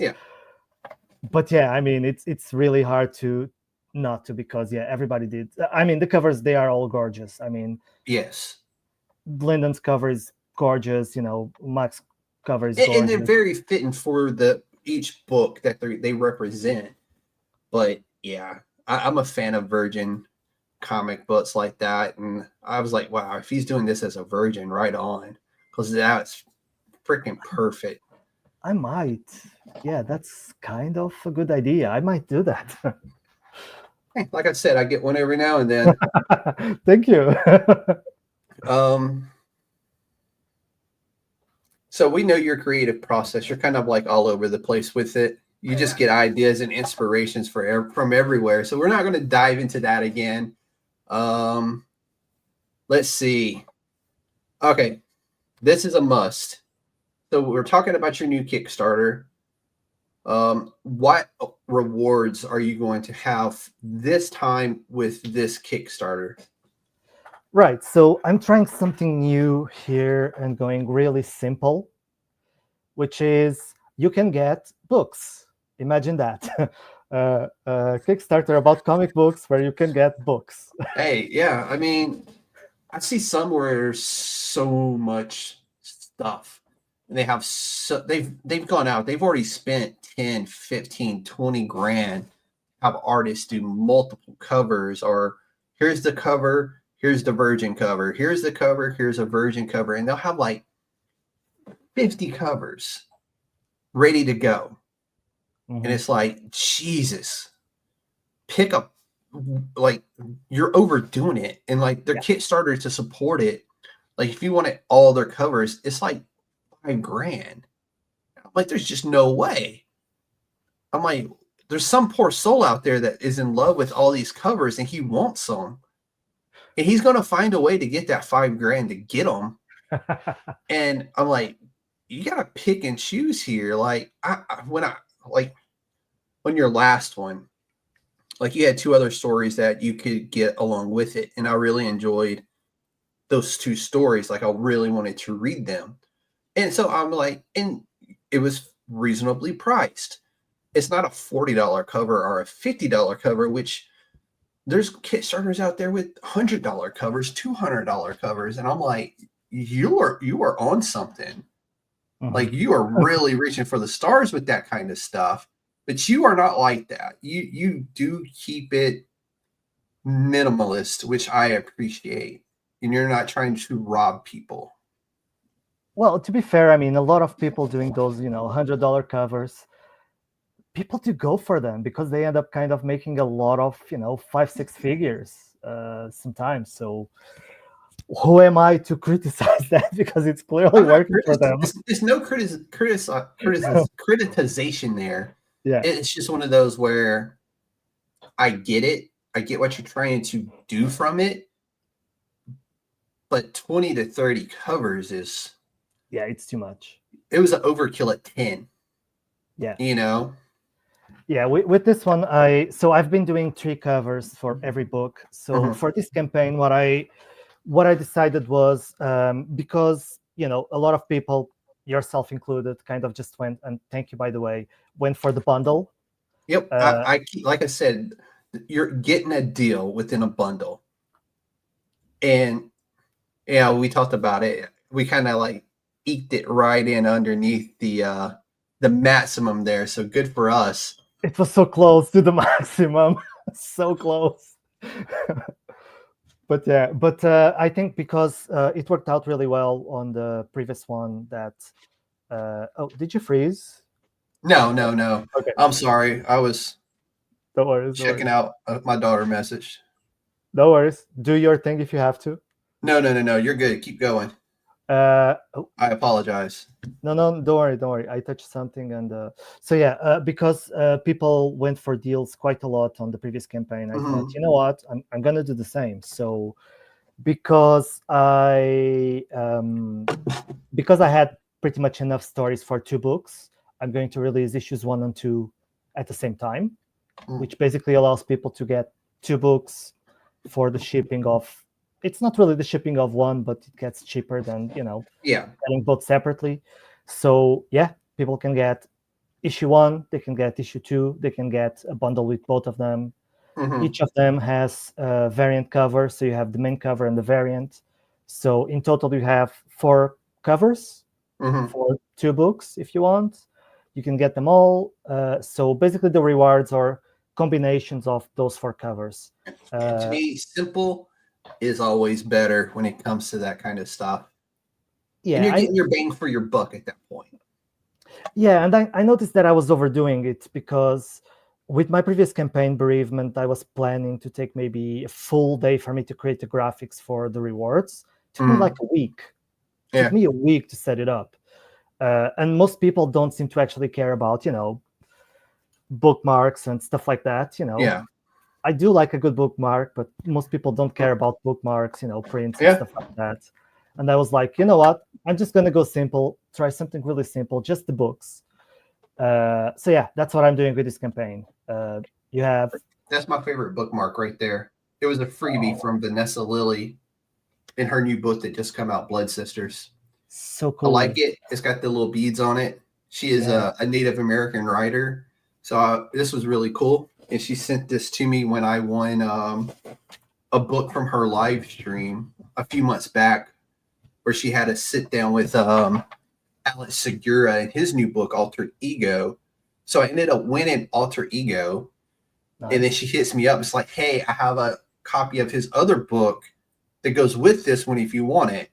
yeah, I mean, it's really hard to not to, because everybody did. I mean, the covers, they are all gorgeous. I mean, yes, Lyndon's cover is gorgeous. Max cover is gorgeous, and they're very fitting for each book that they represent. But yeah, I'm a fan of Virgin comic books like that, and I was like, wow, if he's doing this as a Virgin, right on, because that's freaking perfect. I might. Yeah, that's kind of a good idea. I might do that. Hey, like I said, I get one every now and then. Thank you. So we know your creative process. You're kind of like all over the place with it. You just get ideas and inspirations from everywhere. So we're not going to dive into that again. Let's see. Okay, this is a must. So we're talking about your new Kickstarter. What rewards are you going to have this time with this Kickstarter? Right. So I'm trying something new here and going really simple, which is you can get books. Imagine that. Kickstarter about comic books where you can get books. Hey, yeah. I mean, I see some where there's so much stuff. And they've gone out. They've already spent 10, 15, 20 grand. Have artists do multiple covers, or here's the cover, here's the Virgin cover, here's the cover, here's a Virgin cover, and they'll have like 50 covers ready to go. Mm-hmm. And it's like, Jesus, pick up, like, you're overdoing it. And like their Kickstarter to support it, like if you wanted all their covers, it's like $5 grand. Like, there's just no way. I'm like, there's some poor soul out there that is in love with all these covers and he wants them. And he's going to find a way to get that $5 grand to get them. And I'm like, you got to pick and choose here. Like, on your last one, like, you had 2 other stories that you could get along with it. And I really enjoyed those 2 stories. Like, I really wanted to read them. And so I'm like, and it was reasonably priced. It's not a $40 cover or a $50 cover, which there's Kickstarters out there with $100 covers, $200 covers. And I'm like, you are on something. Mm-hmm. Like, you are really reaching for the stars with that kind of stuff, but you are not like that. You do keep it minimalist, which I appreciate. And you're not trying to rob people. Well, to be fair, I mean, a lot of people doing those, $100 covers, people do go for them because they end up kind of making a lot of, 5-6 figures sometimes. So who am I to criticize that? Because it's clearly working for them. There's no criticization there. Yeah, It's just one of those where I get it. I get what you're trying to do from it. But 20 to 30 covers is... yeah, it's too much. It was an overkill at 10. Yeah. Yeah, with this one, I've been doing 3 covers for every book. So for this campaign, what I decided was, because a lot of people, yourself included, kind of just went, and thank you, by the way, went for the bundle. Yep. Like I said, you're getting a deal within a bundle. And we talked about it. We kind of like eked it right in underneath the maximum there. So good for us. It was so close to the maximum, so close. But yeah, but I think because it worked out really well on the previous one that. Oh, did you freeze? No, no, no. Okay, I'm sorry. I was no worries, no checking worries. out my daughter message. No worries. Do your thing if you have to. No, no, no, no. You're good. Keep going. Oh, I apologize. no, no, don't worry, don't worry. I touched something, and so yeah, because people went for deals quite a lot on the previous campaign, I thought, Mhm. you know what, I'm gonna do the same. So because I had pretty much enough stories for 2 books, I'm going to release issues 1 and 2 at the same time, which basically allows people to get 2 books for the shipping of. It's not really the shipping of one, but it gets cheaper than Yeah. selling both separately. So yeah, people can get issue 1, they can get issue 2, they can get a bundle with both of them. Mhm. Each of them has a variant cover, so you have the main cover and the variant. So in total, you have 4 covers Mhm. for 2 books if you want. You can get them all. So basically, the rewards are combinations of those 4 covers. And to me, simple is always better when it comes to that kind of stuff. And Yeah, you're getting your bang for your buck at that point. yeah, and I noticed that I was overdoing it because with my previous campaign, Bereavement, I was planning to take maybe a full day for me to create the graphics for the rewards. It took me like a week. It Yeah. took me a week to set it up. And most people don't seem to actually care about, bookmarks and stuff like that. Yeah. I do like a good bookmark, but most people don't care about bookmarks, prints and Yeah. stuff like that. And I was like, you know what? I'm just going to go simple, try something really simple, just the books. So yeah, that's what I'm doing with this campaign. You have That's my favorite bookmark right there. It was a freebie from Vanessa Lilly in her new book that just come out, Blood Sisters. so I like cool. it. It's got the little beads on it. She is Yeah. a Native American writer. So this was really cool. And she sent this to me when I won a book from her live stream a few months back, where she had a sit down with Alex Segura and his new book, Alter Ego. So I ended up winning Alter Ego. Nice. And then she hits me up. It's like, hey, I have a copy of his other book that goes with this one if you want it.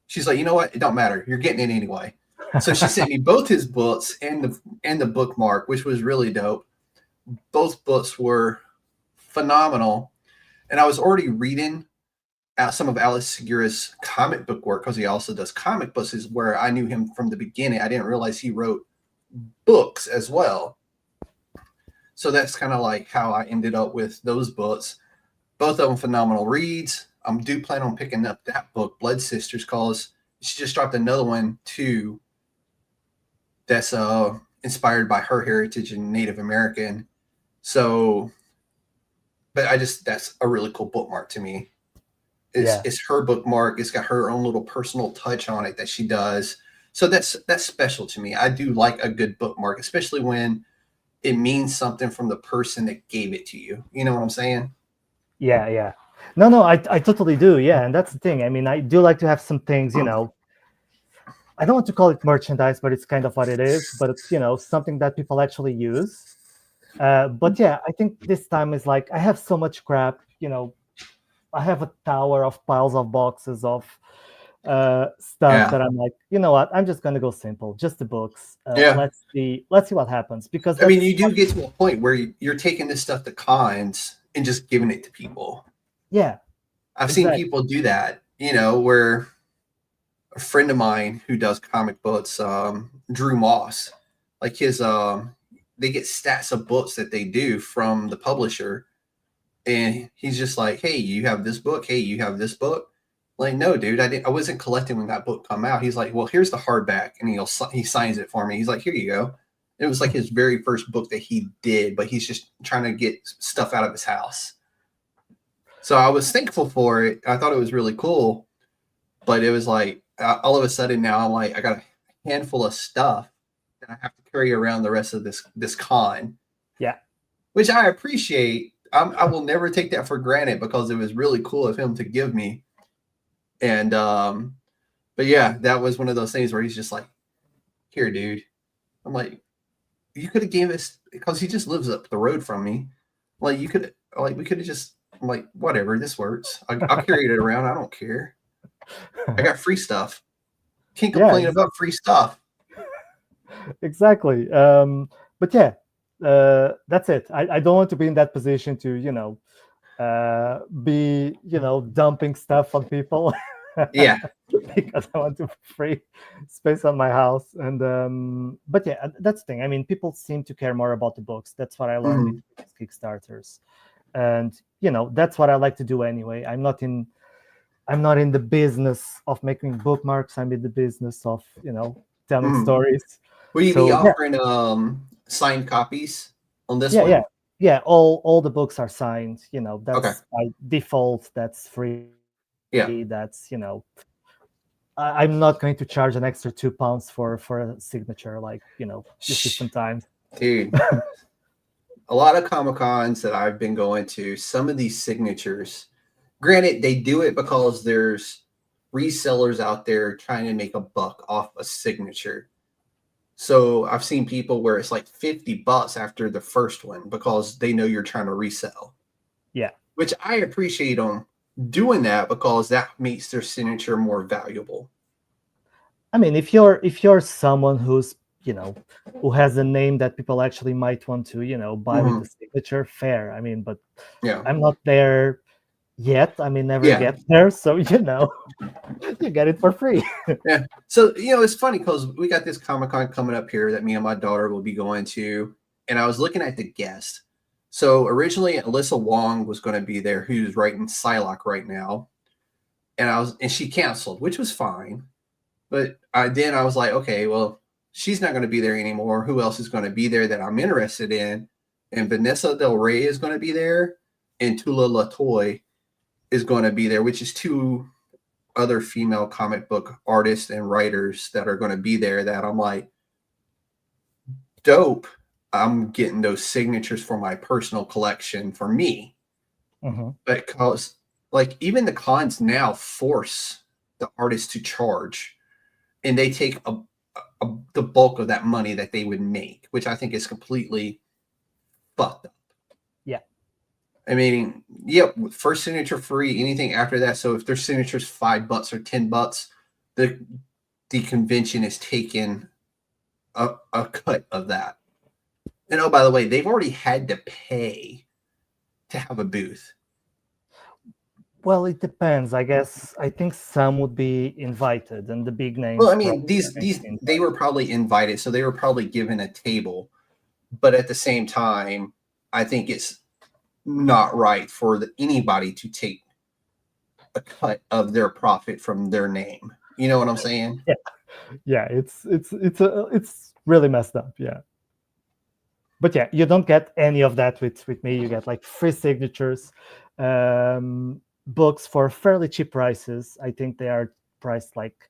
She's like, you know what? It don't matter. You're getting it anyway. So she sent me both his books and the bookmark, which was really dope. Both books were phenomenal. And I was already reading some of Alex Segura's comic book work because he also does comic books, is where I knew him from the beginning. I didn't realize he wrote books as well. So that's kind of like how I ended up with those books. Both of them phenomenal reads. I do plan on picking up that book, Blood Sisters, because she just dropped another one too that's inspired by her heritage and Native American. So, but that's a really cool bookmark to me. It's her bookmark. It's got her own little personal touch on it that she does. So that's special to me. I do like a good bookmark, especially when it means something from the person that gave it to you. You know what I'm saying? Yeah. No, I totally do. Yeah, and that's the thing. I mean, I do like to have some things, I don't want to call it merchandise, but it's kind of what it is. But it's, something that people actually use. But yeah, I think this time is like I have so much crap. I have a tower of piles of boxes of stuff that I'm like, you know what? I'm just gonna go simple, just the books. Let's see what happens, because I mean, you do get to a point where you're taking this stuff to cons and just giving it to people. Yeah, I've seen people do that. Where a friend of mine who does comic books, Drew Moss, like his they get stats of books that they do from the publisher, and he's just like, hey, you have this book, hey, you have this book. Like, no, dude, I wasn't collecting when that book come out. He's like, well, here's the hardback, and he signs it for me. He's like, here you go. It was like his very first book that he did, but he's just trying to get stuff out of his house. So I was thankful for it. I thought it was really cool, but it was like all of a sudden now I'm like, I got a handful of stuff that I have to carry around the rest of this con. Yeah, which I appreciate. I will never take that for granted because it was really cool of him to give me. And But yeah, that was one of those things where he's just like, "Here, dude." I'm like, "You could have gave us," because he just lives up the road from me. Like you could, like we could have just. I'm like, whatever, this works. I'll carry it around. I don't care. I got free stuff. Can't Yeah, complain about free stuff. exactly. But yeah, that's it. I don't want to be in that position to, be, dumping stuff on people. Yeah. Because I want to free space on my house. And but yeah, that's the thing. I mean, people seem to care more about the books. That's what I learned with Kickstarters. And that's what I like to do anyway. I'm not in the business of making bookmarks. I'm in the business of, telling stories. Will you So be yeah, offering signed copies on this yeah, one? yeah. All the books are signed. Okay. That's by default. That's free. Yeah. That's I'm not going to charge an extra £2 for a signature, like you see sometimes. Dude, a lot of Comic Cons that I've been going to, some of these signatures, granted, they do it because there's resellers out there trying to make a buck off a signature. So I've seen people where it's like $50 after the first one because they know you're trying to resell. Yeah. Which I appreciate them doing that because that makes their signature more valuable. I mean, if you're someone who's who has a name that people actually might want to buy with the signature, fair. I mean, but yeah, I'm not there yet. I mean, never Yeah. get there, so you get it for free. Yeah. So it's funny because we got this Comic-Con coming up here that me and my daughter will be going to, and I was looking at the guest. So originally Alyssa Wong was going to be there, who's writing Psylocke right now, and she canceled, which was fine. But then I was like, okay, well, she's not going to be there anymore. Who else is going to be there that I'm interested in? And Vanessa Del Rey is going to be there, and Tula Latoy is going to be there, which is two other female comic book artists and writers that are going to be there that I'm like, dope. I'm getting those signatures for my personal collection for me. Because like even the cons now force the artists to charge, and they take the bulk of that money that they would make, which I think is completely fucked up. Yeah. I mean, yep, first signature free, anything after that. So if their signature's $5 or $10, the convention is taking a cut of that. And oh, by the way, they've already had to pay to have a booth. Well, it depends. I guess I think some would be invited, and the big names. Well, I mean, these they were probably invited, so they were probably given a table. But at the same time, I think it's not right for anybody to take a cut of their profit from their name. You know what I'm saying? Yeah. It's really messed up. Yeah. But yeah, you don't get any of that with me. You get like free signatures, books for fairly cheap prices. I think they are priced like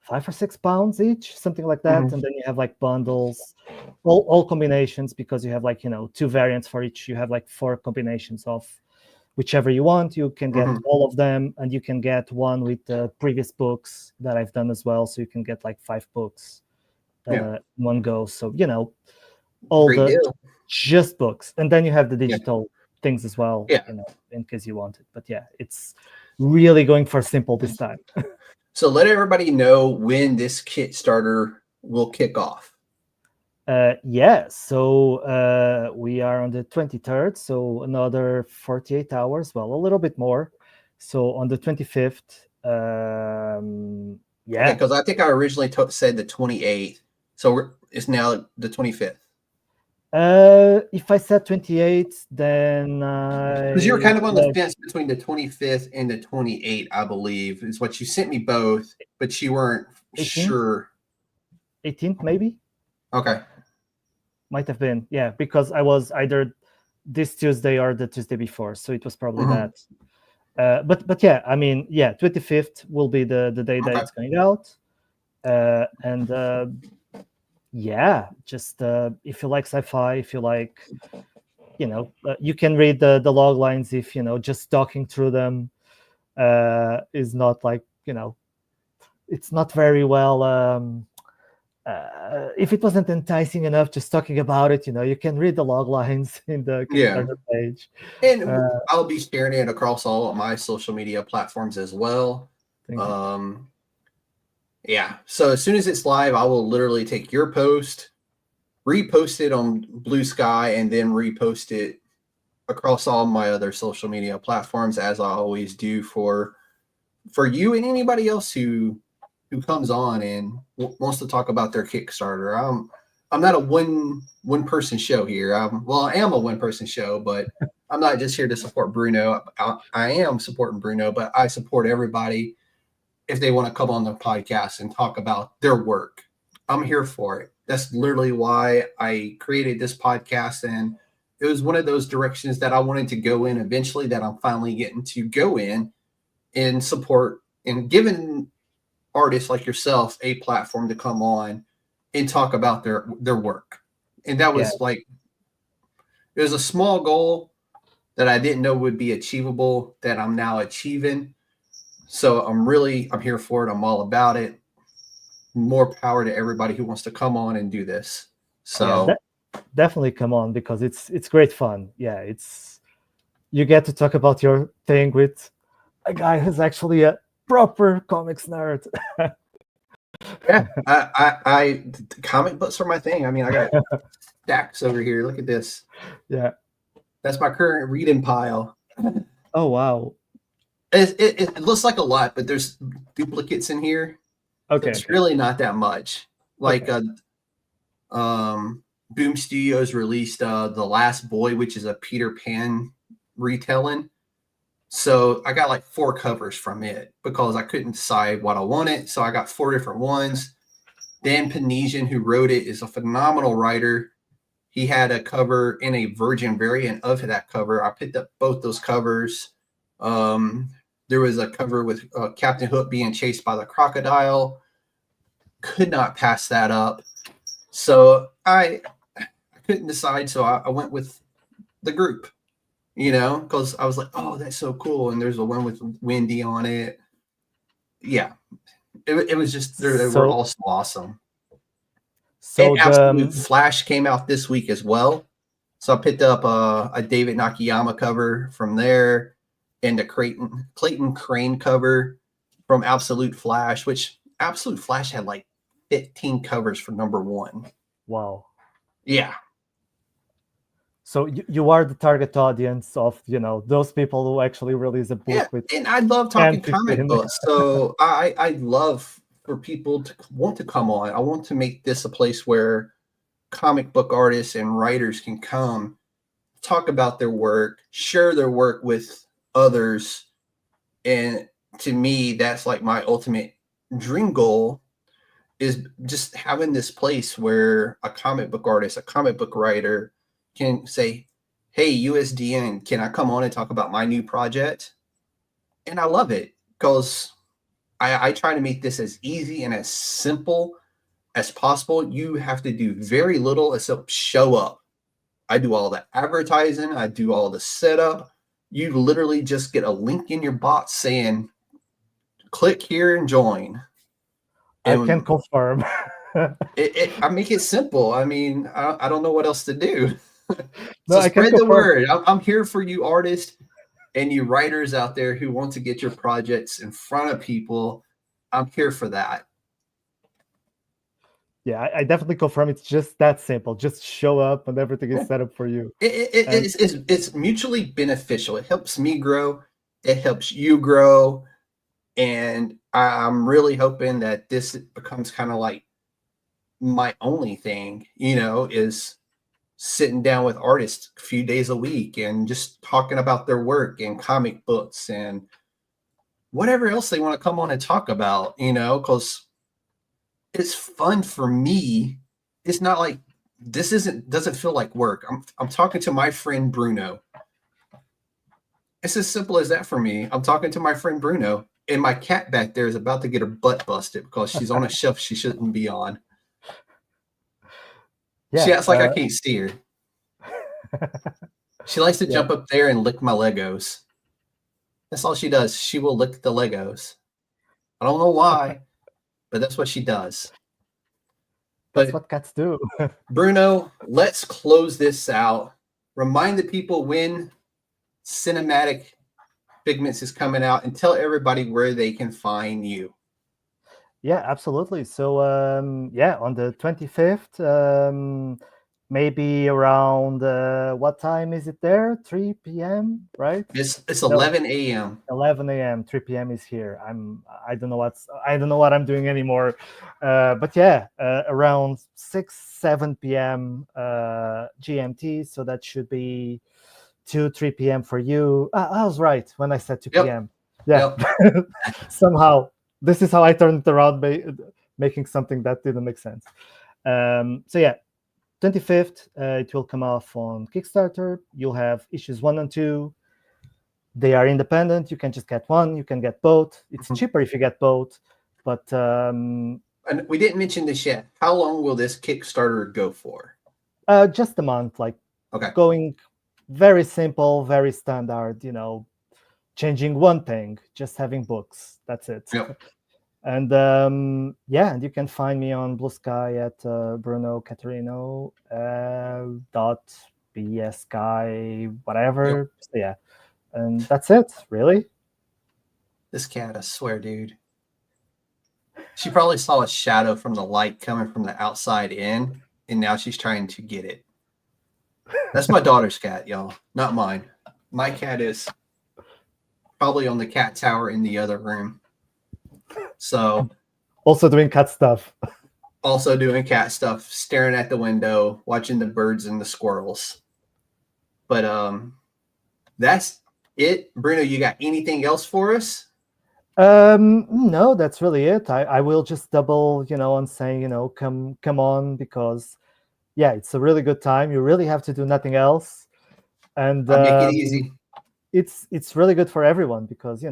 £5 or £6 each, something like that. And then you have like bundles, all combinations, because you have like 2 variants for each. You have like 4 combinations of whichever you want. You can get all of them, and you can get one with the previous books that I've done as well. So you can get like 5 books in one go. So all Great deal. just books, and then you have the digital things as well. Yeah. In case you want it. But yeah, it's really going for simple this time. So let everybody know when this Kickstarter will kick off. Yeah, so we are on the 23rd, so another 48 hours, well, a little bit more. So on the 25th, yeah. Because I think I originally said the 28th, so it's now the 25th. If I said 28, then because you were kind of on the fence between the 25th and the 28th, I believe, is what you sent me both, but you weren't 18th? Sure. 18th, maybe. Okay. Might have been, yeah, because I was either this Tuesday or the Tuesday before, so it was probably that. But yeah, I mean, yeah, 25th will be the day that it's going out, and yeah, just if you like sci-fi, if you like, you can read the log lines. If just talking through them is not like it's not very well. If it wasn't enticing enough just talking about it, you can read the log lines in the Yeah. Kickstarter page. And I'll be sharing it across all of my social media platforms as well. Thank you. Yeah. So as soon as it's live, I will literally take your post, repost it on Blue Sky, and then repost it across all my other social media platforms, as I always do for you and anybody else who comes on and wants to talk about their Kickstarter. I'm not a one person show here. Well, I am a one person show, but I'm not just here to support Bruno. I am supporting Bruno, but I support everybody if they want to come on the podcast and talk about their work. I'm here for it. That's literally why I created this podcast, and it was one of those directions that I wanted to go in eventually, that I'm finally getting to go in and support and giving artists like yourself a platform to come on and talk about their work. And that was like, it was a small goal that I didn't know would be achievable, that I'm now achieving. So I'm here for it. I'm all about it. More power to everybody who wants to come on and do this. So definitely come on, because it's great fun. Yeah, you get to talk about your thing with a guy who's actually a proper comics nerd. Yeah, I comic books are my thing. I mean, I got stacks over here. Look at this. Yeah, that's my current reading pile. Oh wow. It looks like a lot, but there's duplicates in here. Okay, it's really not that much. Like Boom Studios released The Last Boy, which is a Peter Pan retelling. So I got like 4 covers from it because I couldn't decide what I wanted. So I got 4 different ones. Dan Panesian, who wrote it, is a phenomenal writer. He had a cover in a Virgin variant of that cover. I picked up both those covers. There was a cover with Captain Hook being chased by the crocodile. Could not pass that up. So I couldn't decide. So I went with the group, because I was like, oh, that's so cool. And there's a one with Wendy on it. Yeah. It was just, they were all so awesome. So and Absolute Flash came out this week as well. So I picked up a David Nakayama cover from there, and a Clayton Crane cover from Absolute Flash, which Absolute Flash had like 15 covers for #1. Wow. Yeah. So you are the target audience of, those people who actually release a book with. And I love talking comic books. So I love for people to want to come on. I want to make this a place where comic book artists and writers can come, talk about their work, share their work with others. And to me, that's like my ultimate dream goal, is just having this place where a comic book artist, a comic book writer can say, hey, USDN, can I come on and talk about my new project? And I love it because I try to make this as easy and as simple as possible. You have to do very little except show up. I do all the advertising. I do all the setup. You literally just get a link in your box saying, click here and join. And I can confirm. I make it simple. I mean, I don't know what else to do. No, so spread the word. I'm here for you artists and you writers out there who want to get your projects in front of people. I'm here for that. Yeah, I definitely confirm. It's just that simple. Just show up and everything is set up for you. It's mutually beneficial. It helps me grow. It helps you grow. And I'm really hoping that this becomes kind of like my only thing, is sitting down with artists a few days a week and just talking about their work and comic books and whatever else they want to come on and talk about, because it's fun for me. It's not like doesn't feel like work. I'm talking to my friend Bruno. It's as simple as that for me. I'm talking to my friend Bruno, and my cat back there is about to get her butt busted because she's on a shelf she shouldn't be on. Yeah, she acts like I can't see her. She likes to jump up there and lick my Legos. That's all she does. She will lick the Legos. I don't know why. but that's what she does. That's But what cats do. Bruno, let's close this out. Remind the people when Cinematic Figments is coming out, and tell everybody where they can find you. Yeah, absolutely. So yeah, on the 25th, maybe around what time is it there? 3 p.m., right? It's No, 11 a.m. 11 a.m. 3 p.m. is here. I don't know what I'm doing anymore. But yeah, around 6-7 p.m. GMT. So that should be 2-3 p.m. for you. I was right when I said 2 Yep. p.m. Yeah. Yep. Somehow this is how I turned it around, making something that didn't make sense. So yeah, 25th, it will come off on Kickstarter. You'll have issues 1 and 2. They are independent. You can just get one. You can get both. It's cheaper if you get both. But And we didn't mention this yet. How long will this Kickstarter go for? just a month, like Okay. going very simple, very standard, changing one thing, just having books. That's it. Yep. And yeah, and you can find me on Blue Sky at Bruno Catarino .bsky whatever. Yep. So yeah, and that's it, really. This cat, I swear, dude. She probably saw a shadow from the light coming from the outside in, and now she's trying to get it. That's my daughter's cat, y'all, not mine. My cat is probably on the cat tower in the other room. So, also doing cat stuff. Also doing cat stuff, staring at the window, watching the birds and the squirrels. But that's it. Bruno, you got anything else for us? No, that's really it. I will just double, on saying, come on, because yeah, it's a really good time. You really have to do nothing else. And I'll make it easy. It's really good for everyone because,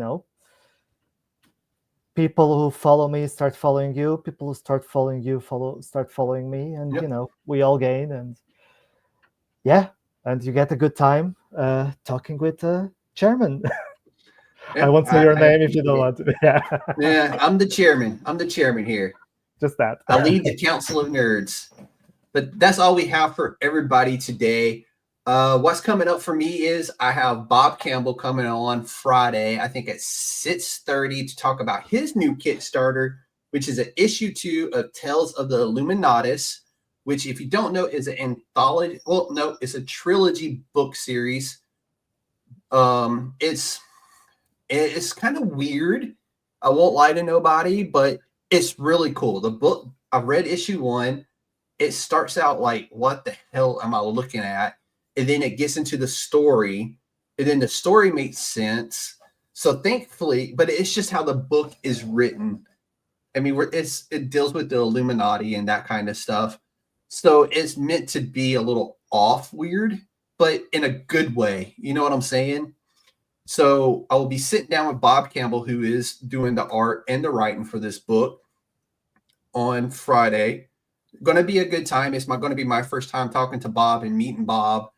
people who follow me start following you, people who start following you start following me, and Yep. We all gain, and yeah, and you get a good time talking with chairman. Yep, I won't say your name if you don't it. want to. Yeah. Yeah, I'm the chairman here. Just that. I lead the Council of Nerds. But that's all we have for everybody today. What's coming up for me is I have Bob Campbell coming on Friday, I think at 6:30, to talk about his new Kickstarter, which is an issue 2 of Tales of the Illuminatus, which, if you don't know, is an anthology. Well, no, it's a trilogy book series. It's kind of weird. I won't lie to nobody, but it's really cool. The book, I read issue 1. It starts out like, what the hell am I looking at? And then it gets into the story, and then the story makes sense. So thankfully, but it's just how the book is written. I mean, it deals with the Illuminati and that kind of stuff. So it's meant to be a little off weird, but in a good way. You know what I'm saying? So I will be sitting down with Bob Campbell, who is doing the art and the writing for this book, on Friday. Going to be a good time. It's going to be my first time talking to Bob and meeting Bob.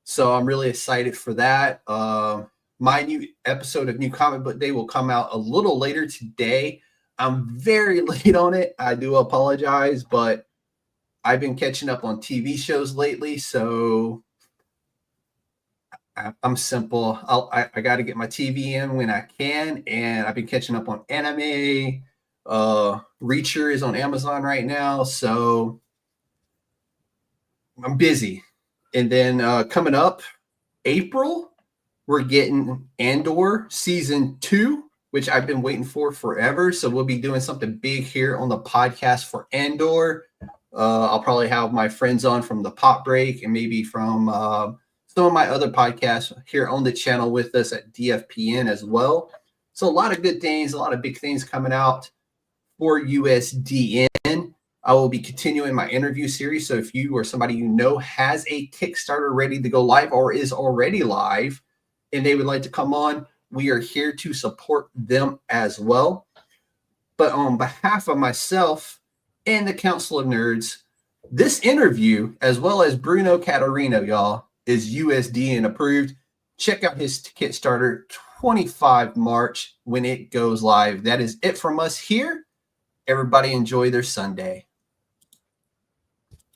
So I'm really excited for that. My new episode of New Comic Book Day will come out a little later today. I'm very late on it. I do apologize, but I've been catching up on TV shows lately, so I'm simple. I got to get my TV in when I can, and I've been catching up on anime. Reacher is on Amazon right now, so I'm busy. And then coming up April, we're getting Andor season 2, which I've been waiting for forever. So we'll be doing something big here on the podcast for Andor. I'll probably have my friends on from the Pop Break and maybe from some of my other podcasts here on the channel with us at DFPN as well. So a lot of good things, a lot of big things coming out for USDN. I will be continuing my interview series. So if you or somebody you know has a Kickstarter ready to go live or is already live and they would like to come on, we are here to support them as well. But on behalf of myself and the Council of Nerds, this interview, as well as Bruno Catarino, y'all, is USDN approved. Check out his Kickstarter 25 March when it goes live. That is it from us here Everybody enjoy their Sunday.